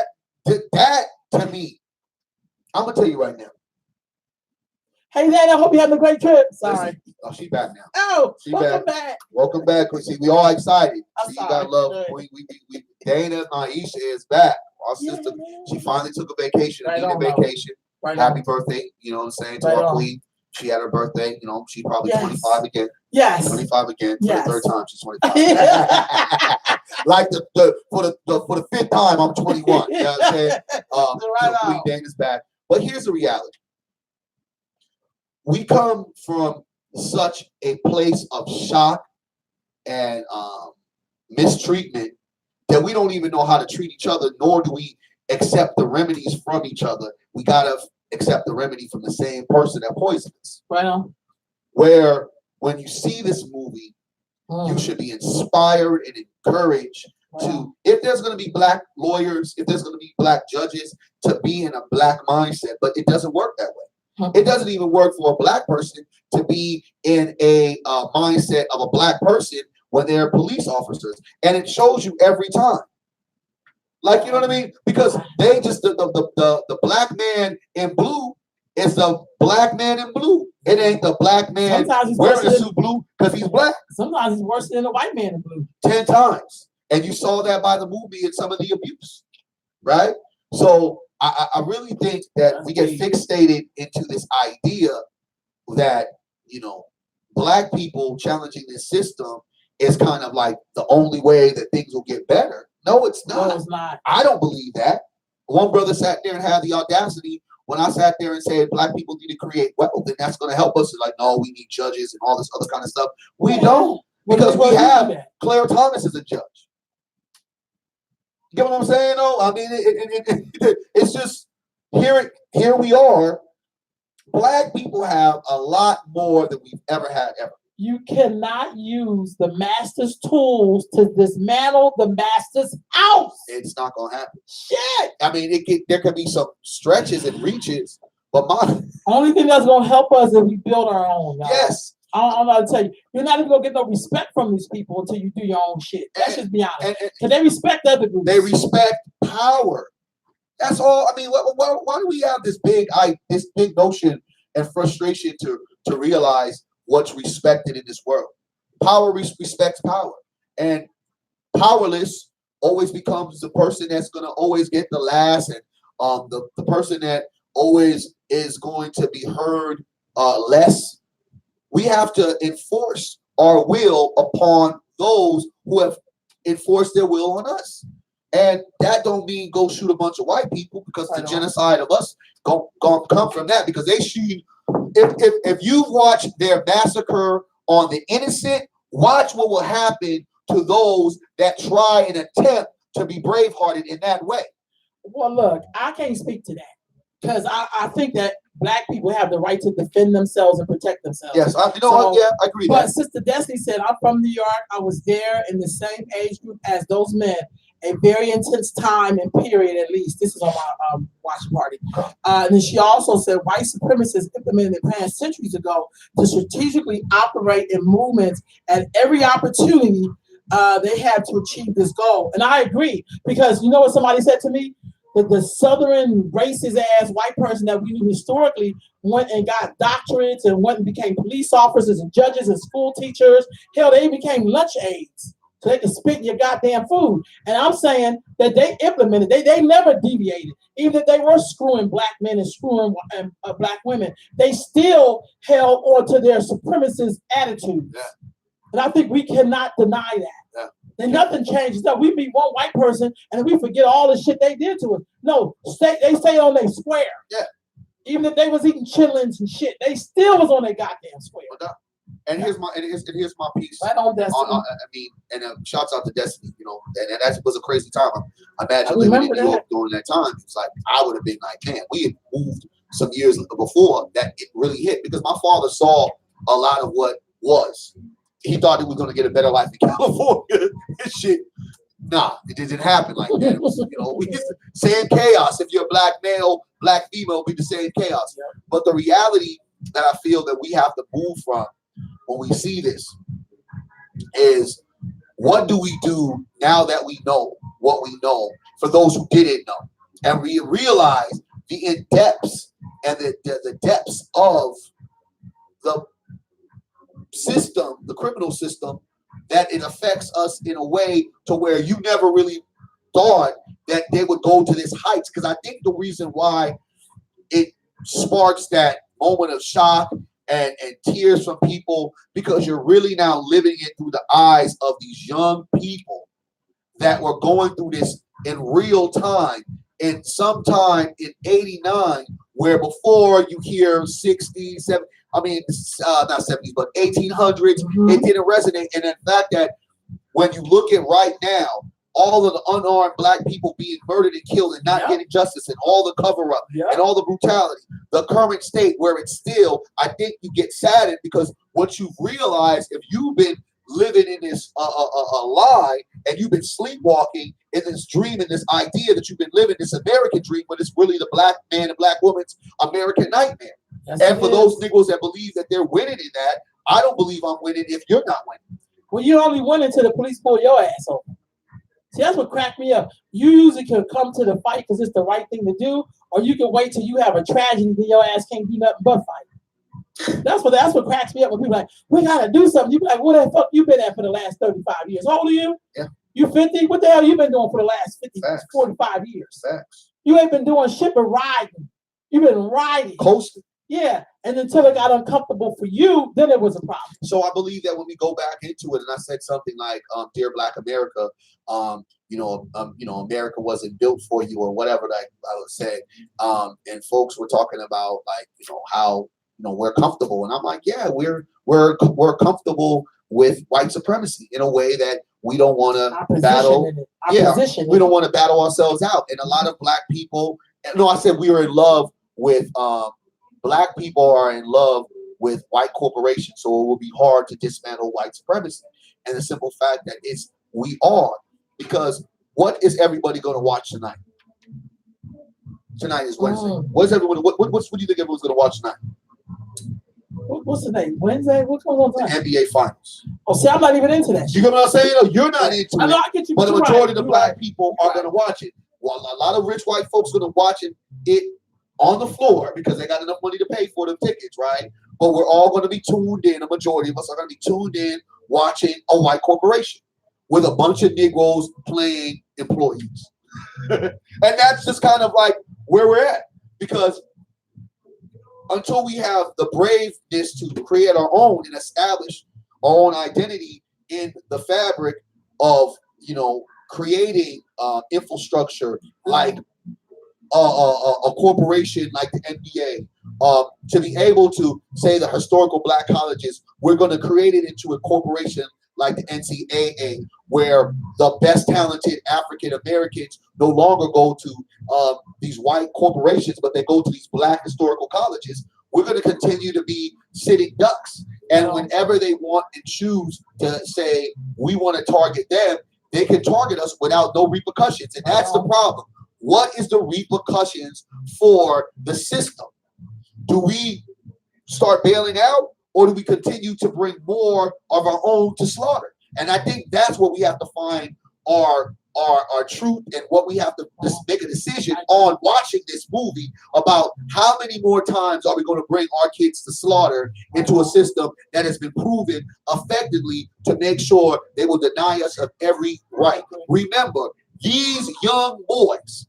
That to me, I'm gonna tell you right now. Hey, Dad, I hope you're having a great trip. Sorry. Oh, she's back now. Oh, She welcome back. Welcome back. See, we all excited. I'm See, sorry. you got love. We Dana Naisha is back. Our sister, she finally took a vacation, a needed vacation. Right Happy on. birthday, you know what I'm saying, to Right our on. queen. She had her birthday, she probably Yes. 25 again. Yes. 25 again. Yes. For the 3rd time, she's 25. Like for the 5th time, I'm 21. You know what I'm saying? Right Queen on. Dana's back. But here's the reality. We come from such a place of shock and mistreatment that we don't even know how to treat each other, nor do we accept the remedies from each other. We gotta accept the remedy from the same person that poisoned us. Right on. Where when you see this movie, you should be inspired and encouraged to, if there's going to be black lawyers, if there's going to be black judges, to be in a black mindset. But it doesn't work that way. It doesn't even work for a black person to be in a mindset of a black person when they're police officers. And it shows you every time. Like, you know what I mean? Because they just, the black man in blue is the black man in blue. It ain't the black man wearing a suit blue because he's black. Sometimes he's worse than the white man in blue. 10 times. And you saw that by the movie and some of the abuse. Right? So I really think that we get fixated into this idea that, black people challenging this system is kind of like the only way that things will get better. No, it's not. No, it's not. I don't believe that. One brother sat there and had the audacity when I sat there and said black people need to create wealth and that's going to help us. Like, no, we need judges and all this other kind of stuff. We don't, because we have Claire Thomas as a judge. You get what I'm saying? Though, I mean, it's just here we are. Black people have a lot more than we've ever had ever. You cannot use the master's tools to dismantle the master's house. It's not gonna happen. Shit. I mean, there could be some stretches and reaches, but my Only thing that's gonna help us is we build our own. Y'all. yes, I'm not to tell you, you're not even gonna get no respect from these people until you do your own shit. Let's just be honest. Because they respect other groups. they respect power. That's all. I mean, why do we have this big notion and frustration to realize what's respected in this world? Power respects power, and powerless always becomes the person that's gonna always get the last, and the person that always is going to be heard less. We have to enforce our will upon those who have enforced their will on us. And that don't mean go shoot a bunch of white people, because the genocide of us gonna come from that, because they shoot. If you've watched their massacre on the innocent, watch what will happen to those that try and attempt to be bravehearted in that way. Well, look, I can't speak to that because I think that Black people have the right to defend themselves and protect themselves. Yes, I agree. But Sister Destiny said, I'm from New York. I was there in the same age group as those men. A very intense time and period, at least. This is on my watch party. And then she also said white supremacists implemented the plan centuries ago to strategically operate in movements at every opportunity they had to achieve this goal. And I agree, because you know what somebody said to me? That the Southern racist ass white person that we knew historically went and got doctorates and went and became police officers and judges and school teachers. Hell, they became lunch aides so they could spit in your goddamn food. And I'm saying that they implemented, they never deviated. Even if they were screwing Black men and screwing Black women, they still held on to their supremacist attitudes. Yeah. And I think we cannot deny that. Yeah. And nothing changes. No, we meet one white person and we forget all the shit they did to us. No, they stay on their square. Yeah. Even if they was eating chitlins and shit, they still was on their goddamn square. And here's my piece. Right on Destiny. I mean, and shouts out to Destiny. You know, and that was a crazy time. I imagine living in New York during that time. It's like I would have been like, man, we had moved some years before that it really hit, because my father saw a lot of what was. He thought he was going to get a better life in California. Shit, nah, it didn't happen like that. It was, you know, we same chaos. If you're a Black male, Black female, be the same chaos. Yeah. But the reality that I feel that we have to move from when we see this is, what do we do now that we know what we know, for those who didn't know, and we realize the depths and the depths of the system, the criminal system, that it affects us in a way to where you never really thought that they would go to this heights. Because I think the reason why it sparks that moment of shock and tears from people, because you're really now living it through the eyes of these young people that were going through this in real time, and sometime in 89, where before you hear 60s, 70s, I mean, not 70s, but 1800s, it didn't resonate. And in fact that when you look at right now, all of the unarmed Black people being murdered and killed and not getting justice, and all the cover-up and all the brutality, the current state where it's still, I think you get saddened, because what you've realized, if you've been living in this a lie, and you've been sleepwalking in this dream and this idea that you've been living this American dream, when it's really the Black man and Black woman's American nightmare. And for those niggas that believe that they're winning in that, I don't believe I'm winning if you're not winning. Well, you only win until the police pull your ass over. See, that's what cracked me up. You usually can come to the fight because it's the right thing to do, or you can wait till you have a tragedy then your ass can't do nothing but fight. That's what cracks me up when people are like, we gotta do something. You be like, what the fuck you been at for the last 35 years? How old are you? Yeah. You 50? What the hell you been doing for the last 50, Facts. 45 years? Facts. You ain't been doing shit but riding. You've been riding. Coasting. Yeah. And until it got uncomfortable for you, then it was a problem. So I believe that when we go back into it, and I said something like, "Dear Black America, America wasn't built for you," or whatever I would say, and folks were talking about how we're comfortable, and I'm like, yeah, we're comfortable with white supremacy in a way that we don't want to battle. We don't want to battle ourselves out, and a lot of Black people. No, I said we are in love with. Black people are in love with white corporations, so it will be hard to dismantle white supremacy. And the simple fact that we are, because what is everybody going to watch tonight? Tonight is Wednesday. What do you think everyone's going to watch tonight? What's the name? Wednesday? What comes on tonight? The NBA Finals. Oh, see, I'm not even into that. You know what I'm saying? No, you're not into I know, it. I get you, but the you're majority right, of the you're black right. people are going to watch it. Well, a lot of rich white folks are going to watch it on the floor because they got enough money to pay for the tickets, right? But we're all going to be tuned in. A majority of us are going to be tuned in watching a white corporation with a bunch of Negroes playing employees. And that's just kind of like where we're at, because until we have the braveness to create our own and establish our own identity in the fabric of, creating infrastructure like a corporation like the NBA, to be able to say the historical black colleges, we're going to create it into a corporation like the NCAA, where the best talented African Americans no longer go to these white corporations, but they go to these black historical colleges. We're going to continue to be sitting ducks. And whenever they want and choose to say we want to target them, they can target us without no repercussions. And that's the problem. What is the repercussions for the system? Do we start bailing out, or do we continue to bring more of our own to slaughter? And I think that's what we have to find our truth, and what we have to just make a decision on watching this movie about how many more times are we going to bring our kids to slaughter into a system that has been proven effectively to make sure they will deny us of every right. Remember, these young boys,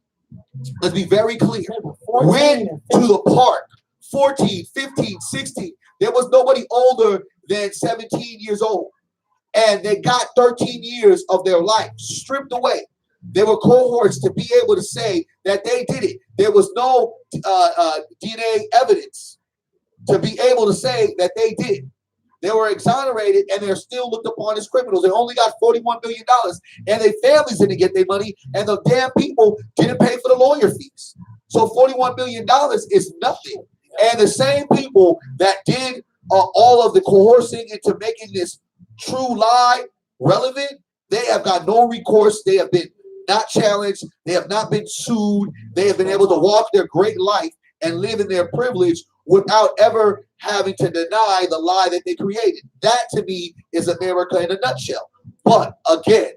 let's be very clear, went to the park 14, 15, 16. There was nobody older than 17 years old. And they got 13 years of their life stripped away. There were cohorts to be able to say that they did it. There was no DNA evidence to be able to say that they did. They were exonerated, and they're still looked upon as criminals. They only got $41 million, and their families didn't get their money, and the damn people didn't pay for the lawyer fees. So $41 million is nothing. And the same people that did all of the coercing into making this true lie relevant, they have got no recourse. They have been not challenged. They have not been sued. They have been able to walk their great life and live in their privilege without ever having to deny the lie that they created. That, to me, is America in a nutshell. But again,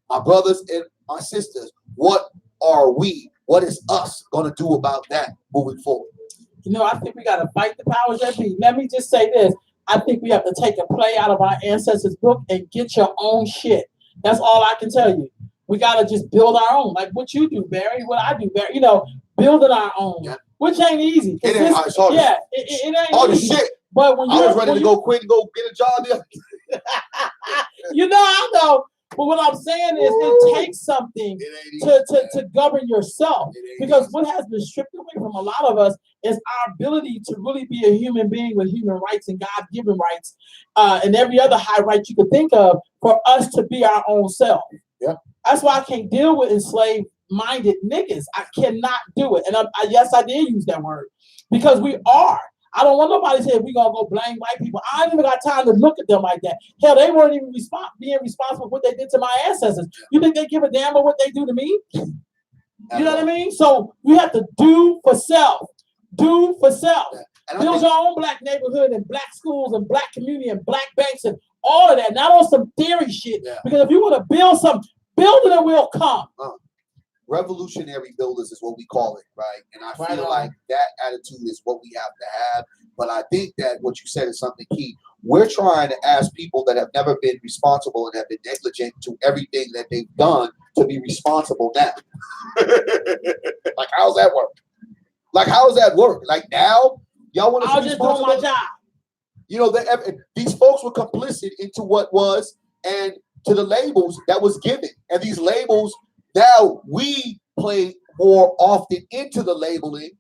my brothers and my sisters, what are we? What is us going to do about that moving forward? I think we got to fight the powers that be. Let me just say this. I think we have to take a play out of our ancestors' book and get your own shit. That's all I can tell you. We got to just build our own. Like what you do, Barry, what I do, Barry. Building our own, which ain't easy. It ain't hard. Yeah, it ain't all easy. The shit. But when I was ready to go quit and go get a job. I know. But what I'm saying is it takes something to govern yourself, because what has been stripped away from a lot of us is our ability to really be a human being with human rights and God-given rights and every other high right you could think of for us to be our own self. Yeah. That's why I can't deal with enslaved-minded niggas. I cannot do it. And yes, I did use that word, because we are. I don't want nobody saying we're going to go blame white people. I ain't even got time to look at them like that. Hell, they weren't even being responsible for what they did to my ancestors. You think they give a damn about what they do to me? You know what I mean? So we have to do for self. Do for self. Build your own black neighborhood and black schools and black community and black banks and all of that. Not on some theory shit. Yeah. Because if you want to build something, build it and we'll come. Revolutionary builders is what we call it, right? And I feel like that attitude is what we have to have. But I think that what you said is something key. We're trying to ask people that have never been responsible and have been negligent to everything that they've done to be responsible now. Like, how's that work? Like, now, y'all want to be responsible? I'll just do my job. These folks were complicit into what was and to the labels that was given. And these labels, now we play more often into the labeling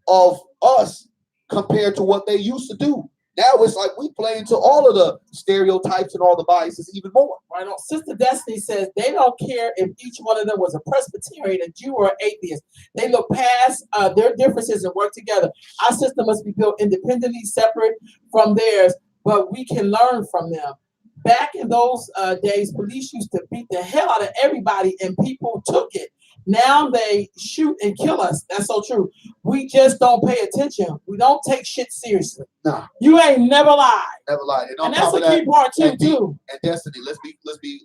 of us compared to what they used to do. Now it's like we play into all of the stereotypes and all the biases even more. Right on. Sister Destiny says they don't care if each one of them was a Presbyterian, a Jew, or an atheist. They look past their differences and work together. Our system must be built independently, separate from theirs, but we can learn from them. Back in those days, police used to beat the hell out of everybody, and people took it. Now they shoot and kill us. That's so true. We just don't pay attention. We don't take shit seriously. Nah, You ain't never lied. never lied. And on And that's top a of that, key part too, and too. and Destiny, let's just be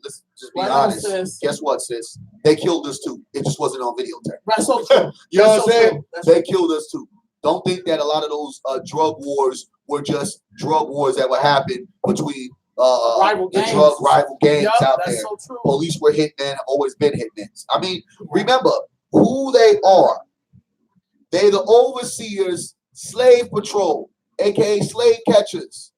Right on, honest. sis. Guess what, sis? They killed us too. It just wasn't on videotape. That's so true. You know That's what I'm so saying? true. That's They killed us too. Don't think that a lot of those drug wars were just drug wars that would happen between Rival the gangs. drug rival gangs Yup, out that's there. so true. Police were hitmen, have always been hitmen. I mean, remember who they are. They're the overseers, slave patrol, aka slave catchers.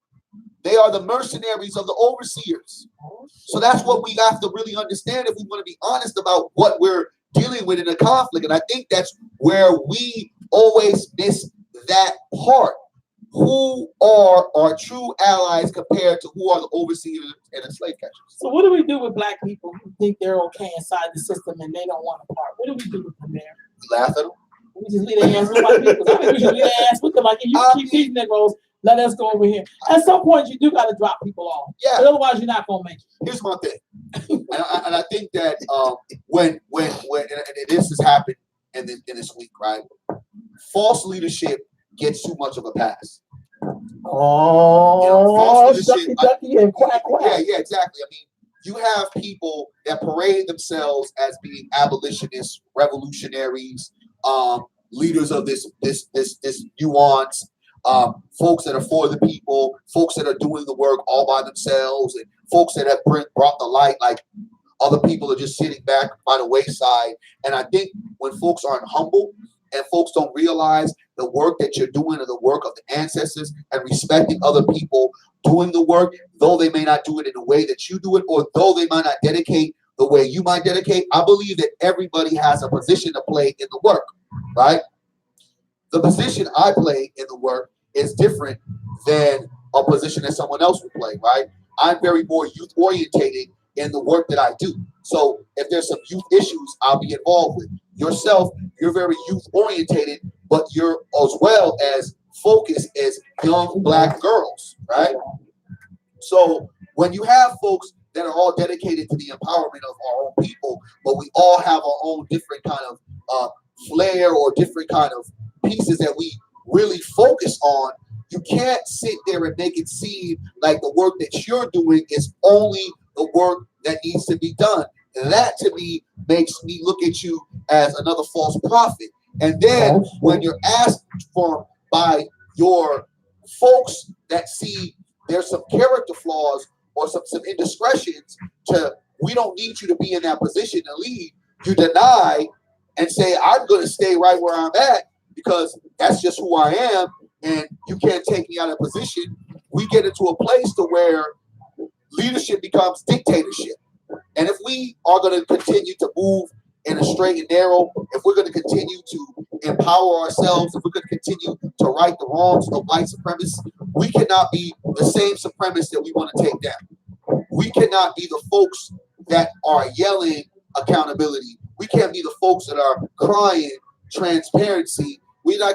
They are the mercenaries of the overseers. So that's what we have to really understand if we want to be honest about what we're dealing with in a conflict. And I think that's where we always miss that part. Who are our true allies compared to who are the overseers and the slave catchers? So what do we do with black people who think they're okay inside the system and they don't want to part? What do we do with them there? We laugh at them. We just leave their ass with white people. I think we should leave their ass with them. Like, if you keep these Negroes, let us go over here. At some point, you do got to drop people off. Yeah. But otherwise, you're not going to make it. Here's my thing, and I think that when and this has happened in this week, right? False leadership gets too much of a pass. Oh, false ducky, leadership, ducky, and quack, quack. Yeah, exactly. I mean, you have people that parade themselves as being abolitionists, revolutionaries, leaders of this nuance, folks that are for the people, folks that are doing the work all by themselves, and folks that have brought the light, like other people are just sitting back by the wayside. And I think when folks aren't humble and folks don't realize the work that you're doing or the work of the ancestors and respecting other people doing the work, though they may not do it in the way that you do it, or though they might not dedicate the way you might dedicate, I believe that everybody has a position to play in the work, right? The position I play in the work is different than a position that someone else would play, right? I'm very more youth orientated in the work that I do. So if there's some youth issues, I'll be involved with. Yourself, you're very youth orientated, but you're as well as focused as young black girls, right? So when you have folks that are all dedicated to the empowerment of our own people, but we all have our own different kind of flair or different kind of pieces that we really focus on, you can't sit there and make it seem like the work that you're doing is only the work that needs to be done. That to me makes me look at you as another false prophet. And then when you're asked for by your folks that see there's some character flaws or some indiscretions to, we don't need you to be in that position to lead, you deny and say, I'm going to stay right where I'm at because that's just who I am and you can't take me out of position. We get into a place to where leadership becomes dictatorship. And if we are going to continue to move in a straight and narrow, if we're going to continue to empower ourselves, if we're going to continue to right the wrongs of white supremacists, we cannot be the same supremacists that we want to take down. We cannot be the folks that are yelling accountability. We can't be the folks that are crying transparency.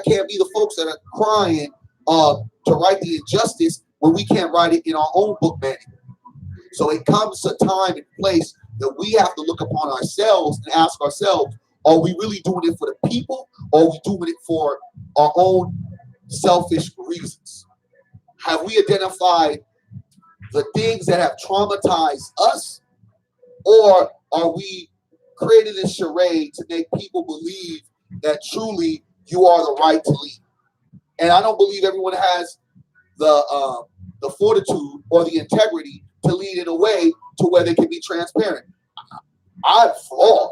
Can't be the folks that are crying to right the injustice when we can't write it in our own book manual. So it comes a time and place that we have to look upon ourselves and ask ourselves, are we really doing it for the people, or are we doing it for our own selfish reasons? Have we identified the things that have traumatized us, or are we creating this charade to make people believe that truly you are the right to lead? And I don't believe everyone has the fortitude or the integrity to lead in a way to where they can be transparent. I'm flawed.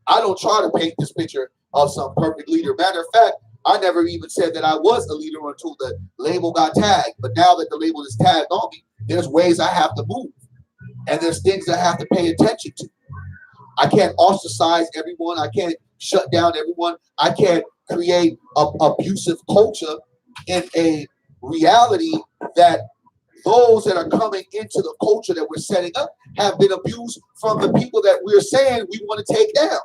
I don't try to paint this picture of some perfect leader. Matter of fact, I never even said that I was a leader until the label got tagged. But now that the label is tagged on me, there's ways I have to move. And there's things I have to pay attention to. I can't ostracize everyone. I can't shut down everyone. I can't create an abusive culture in a reality that those that are coming into the culture that we're setting up have been abused from the people that we're saying we want to take down.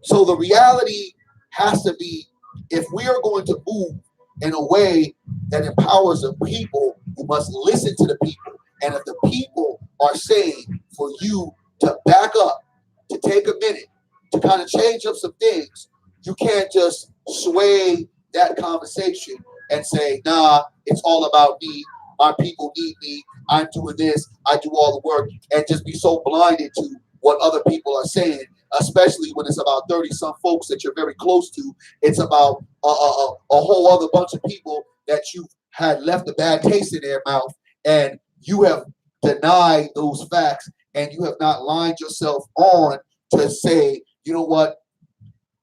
So the reality has to be if we are going to move in a way that empowers the people, you must listen to the people. And if the people are saying for you to back up, to take a minute, to kind of change up some things, you can't just sway that conversation and say, nah, it's all about me. My people need me. I'm doing this. I do all the work, and just be so blinded to what other people are saying, especially when it's about 30 some folks that you're very close to. It's about a whole other bunch of people that you had left a bad taste in their mouth, and you have denied those facts, and you have not lined yourself on to say, you know what,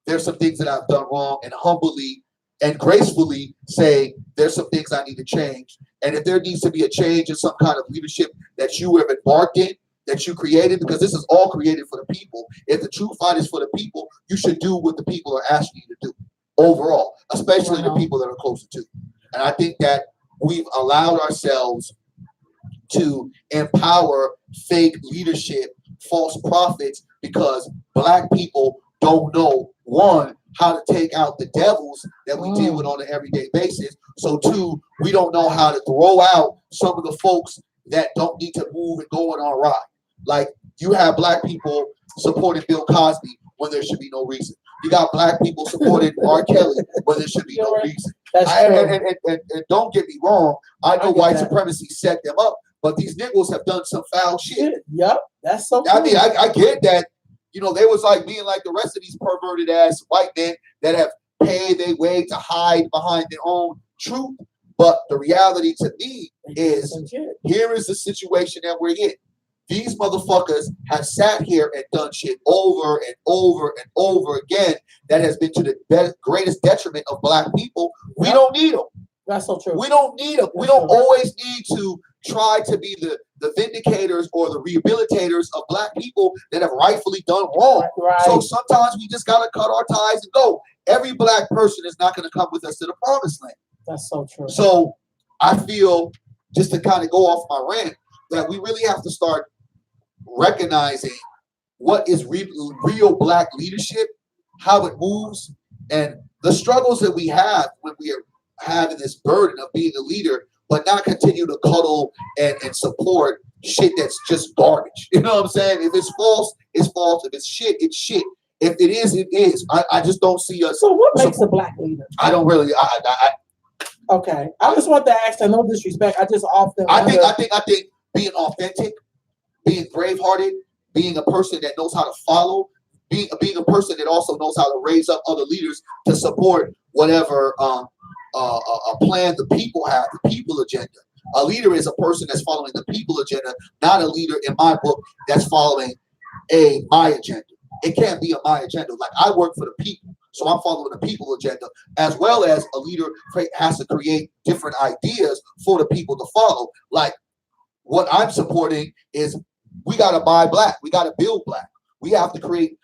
there's some things that I've done wrong, and humbly and gracefully say there's some things I need to change. And if there needs to be a change in some kind of leadership that you have embarked in, that you created, because this is all created for the people. If the true fight is for the people, you should do what the people are asking you to do overall, especially the people that are closer to you. And I think that we've allowed ourselves to empower fake leadership, false prophets, because Black people don't know, one, how to take out the devils that we deal with on an everyday basis. So two, we don't know how to throw out some of the folks that don't need to move and go on our ride. Like, you have Black people supporting Bill Cosby when there should be no reason. You got Black people supporting R. Kelly when there should be no reason. And don't get me wrong, I know white supremacy set them up, but these niggas have done some foul shit. Yep, that's so I mean, I get that. You know, they was like being like the rest of these perverted ass white men that have paid their way to hide behind their own truth. But the reality to me is, here is the situation that we're in. These motherfuckers have sat here and done shit over and over and over again that has been to the greatest detriment of Black people. We don't need them. That's so true. We don't need them. We don't always need to try to be the vindicators or the rehabilitators of Black people that have rightfully done wrong. Right. So sometimes we just gotta cut our ties and go. Every Black person is not gonna come with us to the promised land. That's so true. So I feel, just to kind of go off my rant, that we really have to start recognizing what is real Black leadership, how it moves, and the struggles that we have when we are having this burden of being a leader, but not continue to cuddle and support shit that's just garbage. You know what I'm saying? If it's false, it's false. If it's shit, it's shit. If it is, it is. I just don't see us. So what makes a Black leader? I don't really. Okay, I just want to ask. No disrespect. I just often. I think being authentic, being brave-hearted, being a person that knows how to follow, being a person that also knows how to raise up other leaders to support whatever a plan the people have, the people agenda. A leader is a person that's following the people agenda, not a leader in my book that's following my agenda. It can't be a my agenda. Like, I work for the people, so I'm following the people agenda, as well as a leader has to create different ideas for the people to follow. Like, what I'm supporting is, we got to buy Black. We got to build Black. We have to create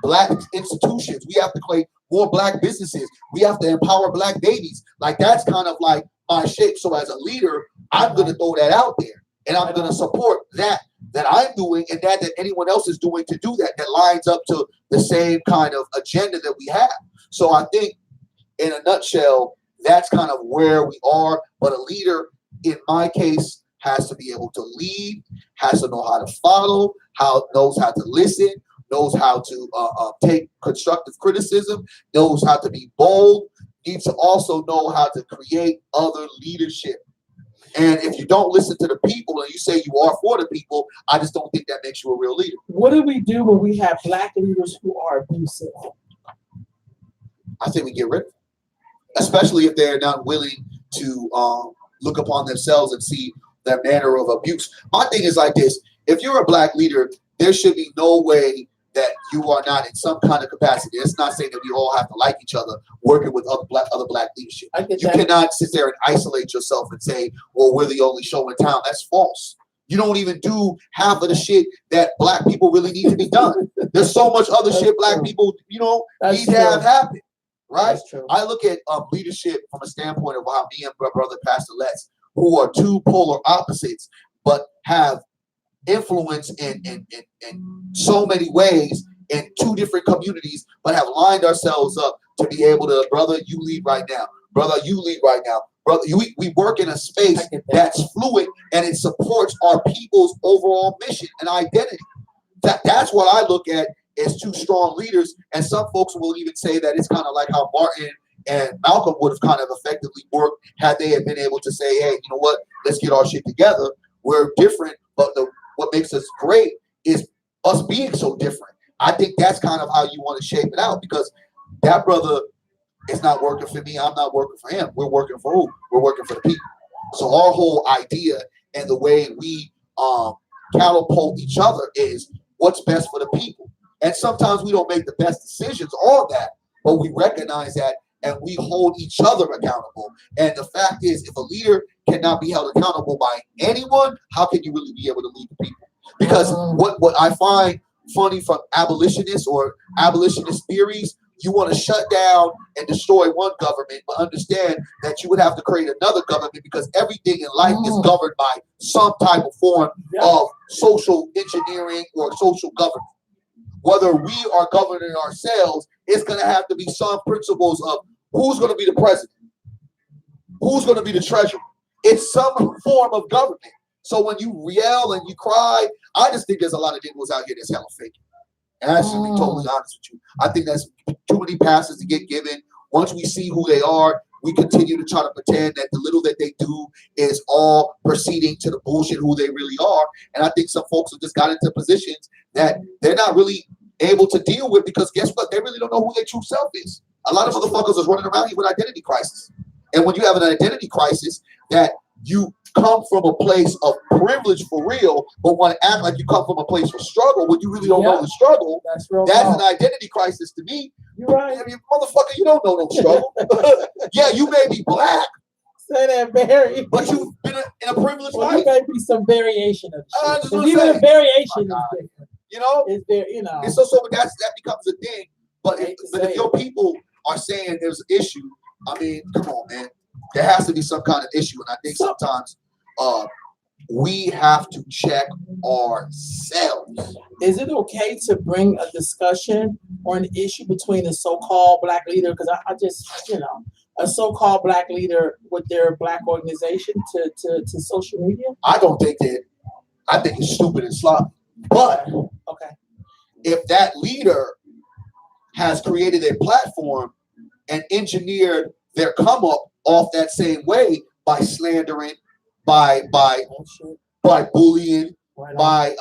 Black institutions. We have to create more Black businesses. We have to empower Black babies. Like, that's kind of like my shape. So as a leader, I'm going to throw that out there, and I'm going to support that I'm doing, and that anyone else is doing to do that lines up to the same kind of agenda that we have. So I think, in a nutshell, that's kind of where we are. But a leader, in my case, has to be able to lead, has to know how to follow, knows how to listen, knows how to take constructive criticism, knows how to be bold, needs to also know how to create other leadership. And if you don't listen to the people and you say you are for the people, I just don't think that makes you a real leader. What do we do when we have Black leaders who are abusive? I think we get rid of them, especially if they're not willing to look upon themselves and see their manner of abuse. My thing is like this: if you're a Black leader, there should be no way that you are not in some kind of capacity. It's not saying that we all have to like each other, working with other Black leadership. You cannot sit there and isolate yourself and say, well, we're the only show in town. That's false. You don't even do half of the shit that Black people really need to be done. There's so much other shit Black people, need to have happen. Right? I look at leadership from a standpoint of how me and my brother Pastor Letts, who are two polar opposites, but have influence in so many ways in two different communities, but have lined ourselves up to be able to, brother, you lead right now. Brother, you lead right now. Brother, we work in a space that's fluid and it supports our people's overall mission and identity. That's what I look at as two strong leaders. And some folks will even say that it's kind of like how Martin and Malcolm would have kind of effectively worked had they had been able to say, hey, you know what, let's get our shit together. We're different, but what makes us great is us being so different. I think that's kind of how you want to shape it out, because that brother is not working for me. I'm not working for him. We're working for who? We're working for the people. So our whole idea and the way we catapult each other is what's best for the people. And sometimes we don't make the best decisions on that, but we recognize that and we hold each other accountable. And the fact is, if a leader cannot be held accountable by anyone, how can you really be able to lead the people? Because what I find funny from abolitionists or abolitionist theories, you want to shut down and destroy one government, but understand that you would have to create another government, because everything in life is governed by some type of form of social engineering or social government. Whether we are governing ourselves, it's going to have to be some principles of who's going to be the president, who's going to be the treasurer. It's some form of government. So when you yell and you cry, I just think there's a lot of niggas out here that's hella fake. And I should be totally honest with you. I think that's too many passes to get given. Once we see who they are, we continue to try to pretend that the little that they do is all proceeding to the bullshit who they really are. And I think some folks have just got into positions that they're not really able to deal with, because guess what? They really don't know who their true self is. A lot of motherfuckers is running around here with identity crisis. And when you have an identity crisis, that you come from a place of privilege for real, but want to act like you come from a place of struggle when you really don't know the struggle. That's an identity crisis to me. You're right. I mean, motherfucker, you don't know no struggle. Yeah, you may be black. Say that, Barry. But you've been in a privileged life. There may be some variation of shit. Even a variation is different. You know? Is there, you know. And so that becomes a thing. But if your people are saying there's an issue, I mean, come on, man. There has to be some kind of issue. And I think sometimes we have to check ourselves. Is it okay to bring a discussion or an issue between a so-called black leader? Because I just, you know, a so-called black leader with their black organization to social media? I don't think that. I think it's stupid and sloppy. But if that leader has created a platform and engineered their come up off that same way by slandering, by bullying, by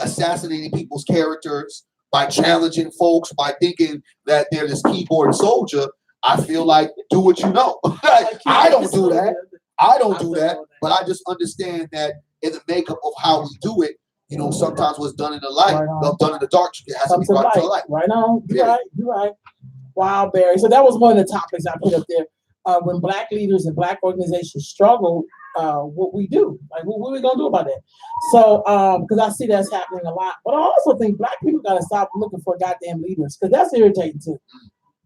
assassinating people's characters, by challenging folks, by thinking that they're this keyboard soldier, I feel like do what you know. I don't do that. I don't do that. But I just understand that in the makeup of how we do it, you know, sometimes what's done in the light, done in the dark, it has to be brought to light. Right on. You're right. Wow, Barry. So that was one of the topics I put up there. When black leaders and black organizations struggle, what we do, like what are we gonna do about that? So, because I see that's happening a lot, but I also think black people gotta stop looking for goddamn leaders, because that's irritating too.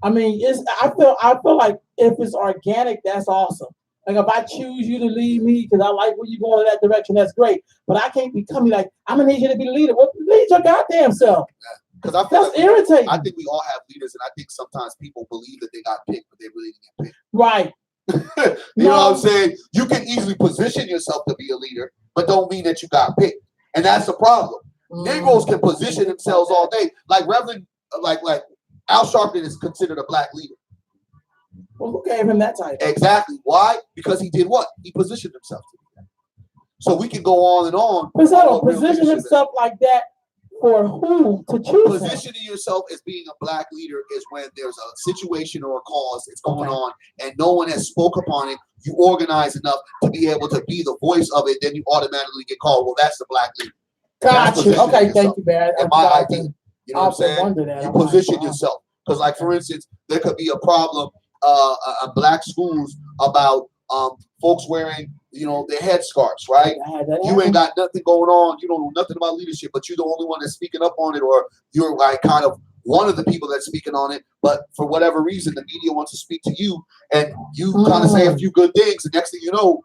I mean, I feel like if it's organic, that's awesome. Like if I choose you to lead me because I like where you're going in that direction, that's great. But I can't be coming like I'm gonna need you to be the leader. What lead your goddamn self? Because I feel that's irritating. I think we all have leaders, and I think sometimes people believe that they got picked, but they really didn't get picked. Right. You know what I'm saying? You can easily position yourself to be a leader, but don't mean that you got picked. And that's the problem. Negroes can position themselves all day. Like Reverend, like Al Sharpton is considered a black leader. Well, who gave him that title? Exactly. Why? Because he did what? He positioned himself to do that. So we can go on and on. Position himself like that for who to choose? Positioning yourself as being a black leader is when there's a situation or a cause that's going on and no one has spoke upon it. You organize enough to be able to be the voice of it, then you automatically get called. Well, that's the black leader. Got you. Okay, thank you, Barry. And my idea. You know what I'm saying? You position yourself. Because, like, for instance, there could be a problem in black schools about folks wearing, you know, their headscarves, right? You ain't got nothing going on. You don't know nothing about leadership, but you're the only one that's speaking up on it, or you're like kind of one of the people that's speaking on it. But for whatever reason, the media wants to speak to you, and you kind of say a few good things. The next thing you know,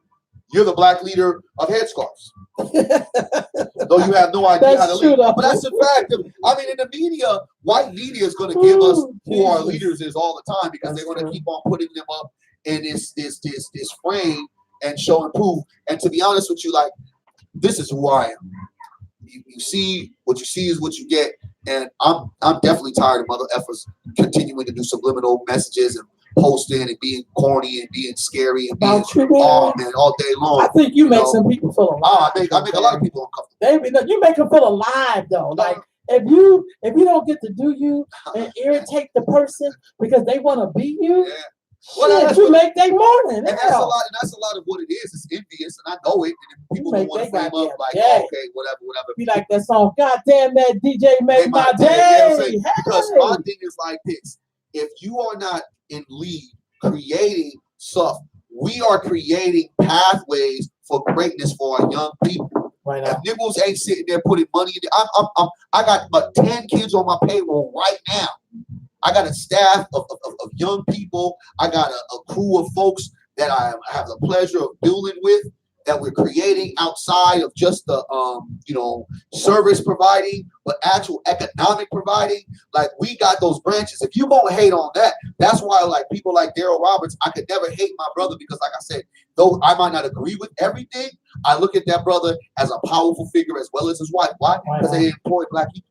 You're the black leader of headscarves. Though you have no idea how to lead. But that's a fact. I mean, in the media, white media is going to give us who our leaders is all the time because they're going to keep on putting them up in this frame and show and prove. And to be honest with you, like, this is who I am. You see what you see is what you get. And I'm definitely tired of mother effers continuing to do subliminal messages and posting and being corny and being scary and being all day long. I think you make some people feel alive. I make a lot of people uncomfortable. You make them feel alive though. Like if you don't get to do you and irritate the person because they want to be you. Well, you make their morning. And that's a lot of what it is. It's envious, and I know it. And people don't want to frame up like, okay, whatever. Be like that song. God damn, that DJ made my day. Because my thing is like this: if you are not in lead creating stuff, we are creating pathways for greatness for our young people. Right now. If niggas ain't sitting there putting money in it, I got about 10 kids on my payroll right now. I got a staff of young people. I got a crew of folks that I have the pleasure of building with, that we're creating outside of just the service providing, but actual economic providing. Like, we got those branches. If you gonna hate on that, that's why like people like Daryl Roberts, I could never hate my brother because, like I said, though I might not agree with everything, I look at that brother as a powerful figure as well as his wife. Why? Because they employ black people.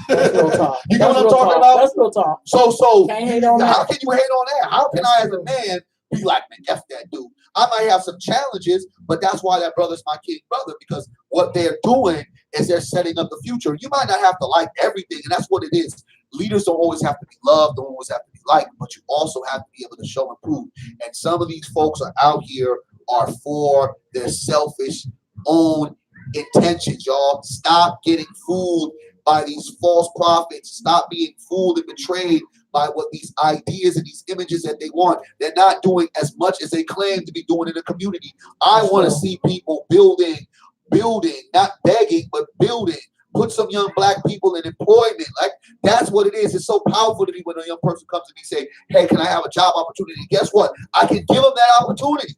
That's real talk. You know what I'm talking about? That's real talk. So can't hate on how that. can you hate on that? How can I, as a man, be like, man, F that dude? I might have some challenges, but that's why that brother's my kid brother, because what they're doing is they're setting up the future. You might not have to like everything, and that's what it is. Leaders don't always have to be loved, don't always have to be liked, but you also have to be able to show and prove. And some of these folks are out here are for their selfish own intentions, y'all. Stop getting fooled by these false prophets. Stop being fooled and betrayed by what these ideas and these images that they want. They're not doing as much as they claim to be doing in the community. I want to see people building, not begging, but building. Put some young black people in employment. Like, that's what it is. It's so powerful to me when a young person comes to me and say, hey, can I have a job opportunity? Guess what? I can give them that opportunity.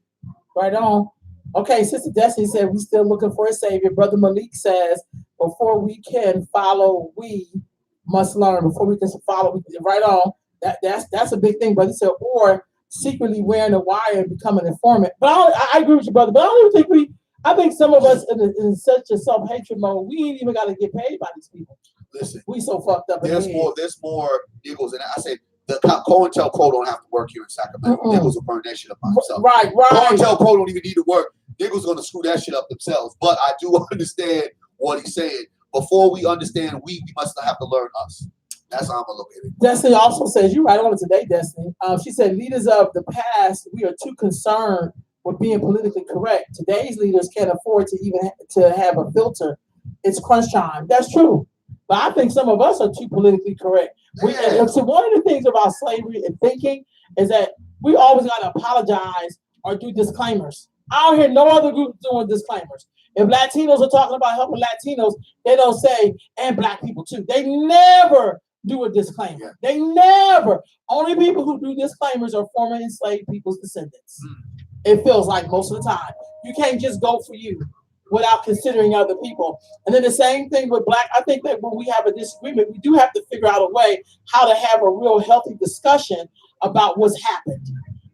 Right on. Okay, Sister Destiny said we're still looking for a savior. Brother Malik says, before we can follow, we must learn. Before we can follow, right on. That's a big thing, brother. He said, or secretly wearing a wire and become an informant. But I agree with you, brother. But I don't even think I think some of us in such a self-hatred mode, we ain't even got to get paid by these people. Listen, we so fucked up. There's more niggles, and I said the COINTELPRO don't have to work here in Sacramento. Niggas will burn that shit up by themselves. Right. COINTELPRO don't even need to work. Niggas gonna screw that shit up themselves. But I do understand what he's saying. Before we understand we must have to learn us. That's how I'm gonna look at it. Destiny also says, you right on it today, Destiny. She said, leaders of the past, we are too concerned with being politically correct. Today's leaders can't afford to even to have a filter. It's crunch time. That's true. But I think some of us are too politically correct. So one of the things about slavery and thinking is that we always got to apologize or do disclaimers. I don't hear no other group doing disclaimers. If Latinos are talking about helping Latinos, they don't say, and black people too. They never do a disclaimer. They never. Only people who do disclaimers are former enslaved people's descendants. It feels like most of the time. You can't just go for you without considering other people. And then the same thing with black. I think that when we have a disagreement, we do have to figure out a way how to have a real healthy discussion about what's happened.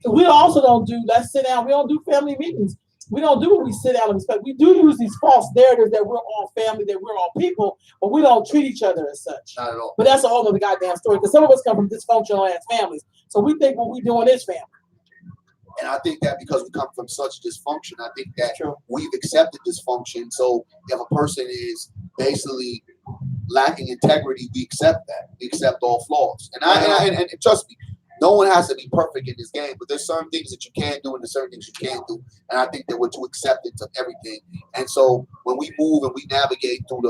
We also don't do, let's sit down. We don't do family meetings. We don't do what we sit down and respect. We do use these false narratives that we're all family, that we're all people, but we don't treat each other as such. Not at all. But that's a whole other goddamn story, because some of us come from dysfunctional ass families. So we think what we doing is family. And I think that because we come from such dysfunction, I think that we've accepted dysfunction. So if a person is basically lacking integrity, we accept that. We accept all flaws. And trust me, no one has to be perfect in this game, but there's certain things that you can do and there's certain things you can't do. And I think that we're too accepting of everything. And so when we move and we navigate through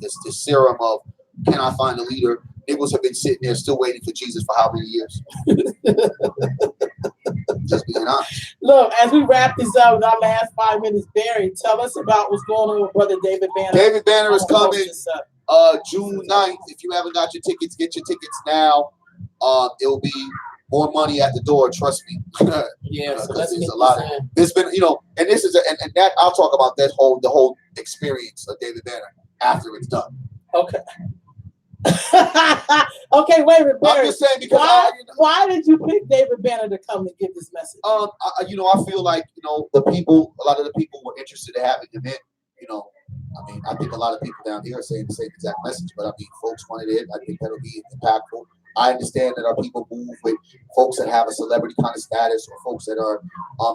this serum of, can I find a leader? Niggas have been sitting there still waiting for Jesus for how many years? Just being honest. Look, as we wrap this up with our last 5 minutes, Barry, tell us about what's going on with Brother David Banner. David Banner is coming June 9th. If you haven't got your tickets, get your tickets now. It'll be more money at the door. Trust me. Yeah, so Because let's there's get a lot this in. there's been, and this is and that I'll talk about that the whole experience of David Banner after it's done. Okay. Okay, wait a minute, I'm Barry. just saying because Why did you pick David Banner to come and give this message? I feel like a lot of the people were interested in having him in. I think a lot of people down here are saying the same exact message, but I mean, folks wanted it. I think that'll be impactful. I understand that our people move with folks that have a celebrity kind of status or folks that are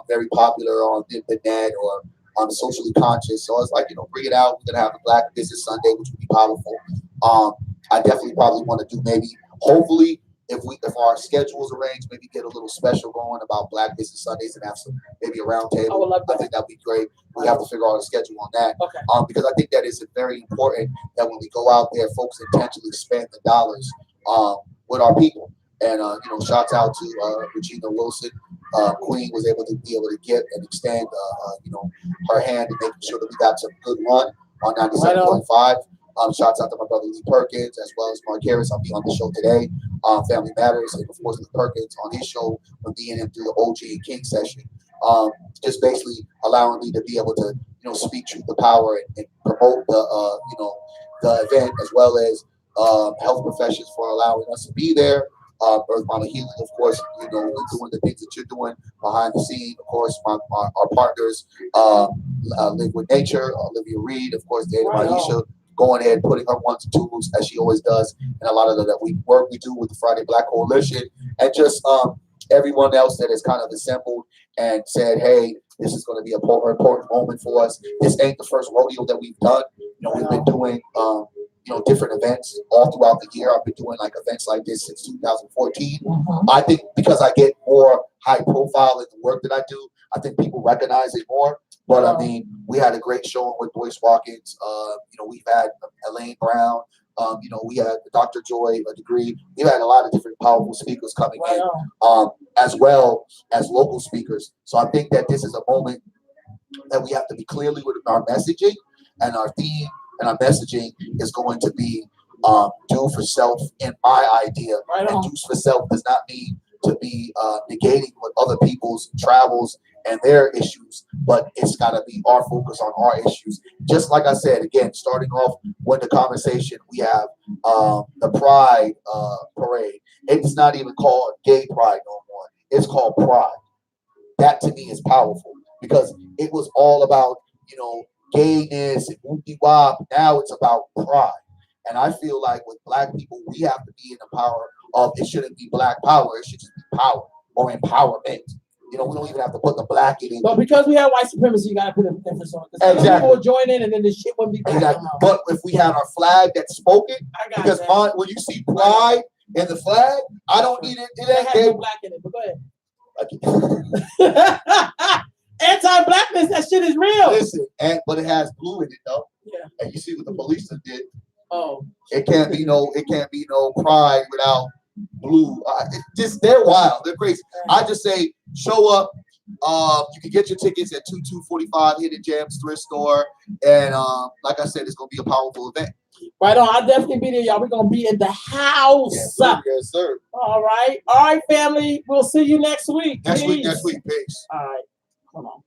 very popular on the internet or socially conscious. So it's like, bring it out. We're gonna have a Black Business Sunday, which would be powerful. I definitely probably want to do hopefully, if our schedules arranged, maybe get a little special going about Black Business Sundays and have maybe a round table. I would love that. I think that'd be great. We have to figure out a schedule on that. Okay. Because I think that is very important that when we go out there, folks intentionally spend the dollars with our people. And shouts out to Regina Wilson. Queen was able to get and extend her hand in making sure that we got some good run on 97.5. Shouts out to my brother Lee Perkins as well as Mark Harris. I'll be on the show today. Family Matters, and of course Lee Perkins on his show from being in through the OG and King session. Just basically allowing me to be able to speak truth to power and promote the event, as well as health professions for allowing us to be there. Earth Mama Healing, of course, you're doing the things that you're doing behind the scene. Of course, our partners, Live with Nature, Olivia Reed, of course, Dana Maisha, going ahead, putting her ones and twos as she always does, and a lot of that we do with the Friday Black Coalition, and just everyone else that has kind of assembled and said, hey, this is going to be an important moment for us. This ain't the first rodeo that we've done. We've been doing different events all throughout the year. I've been doing events like this since 2014. I think because I get more high profile in the work that I do, I think people recognize it more. But I mean, we had a great showing with Boyce Watkins. We've had Elaine Brown. We had Dr. Joy, a degree. We've had a lot of different powerful speakers coming in, as well as local speakers. So I think that this is a moment that we have to be clearly with our messaging, and our theme and our messaging is going to be do for self in my idea. And do for self does not mean to be negating what other people's travels and their issues, but it's got to be our focus on our issues. Just like I said, again, starting off with the conversation, we have the Pride Parade. It's not even called Gay Pride no more. It's called Pride. That to me is powerful because it was all about, gayness and whoopie-wop. Now it's about pride. And I feel like with Black people, we have to be in the power of, it shouldn't be Black power, it should just be power or empowerment. We don't even have to put the Black in it. But because we have white supremacy, you got to put an emphasis on it. Exactly. People will join in and then the shit wouldn't be black. Exactly. But if we had our flag that's spoken, because when you see pride in the flag, I don't need it. It ain't no black in it, but go ahead. Anti-blackness, that shit is real. Listen, but it has blue in it though. Yeah. And you see what the police did. Oh. It can't be no pride without blue. They're wild. They're crazy. I just say show up. You can get your tickets at 2245 Hidden Gems thrift store, and like I said, it's gonna be a powerful event. Right on. I'll definitely be there, y'all. We're gonna be in the house. Yes, sir. All right, family. We'll see you next week. Next week. Peace. All right. Hold on.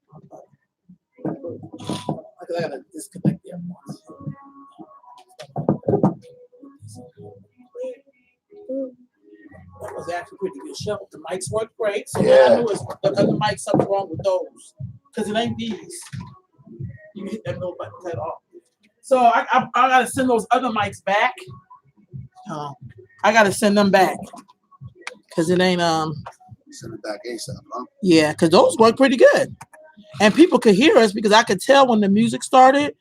I gotta disconnect the AirPods. That was actually a pretty good show. The mics worked great. So yeah. I knew the other mics, something wrong with those. Because it ain't these. You hit that little button, cut off. So I gotta send those other mics back. I gotta send them back. Cause it ain't send it back ASAP, huh? Yeah, because those work pretty good. And people could hear us because I could tell when the music started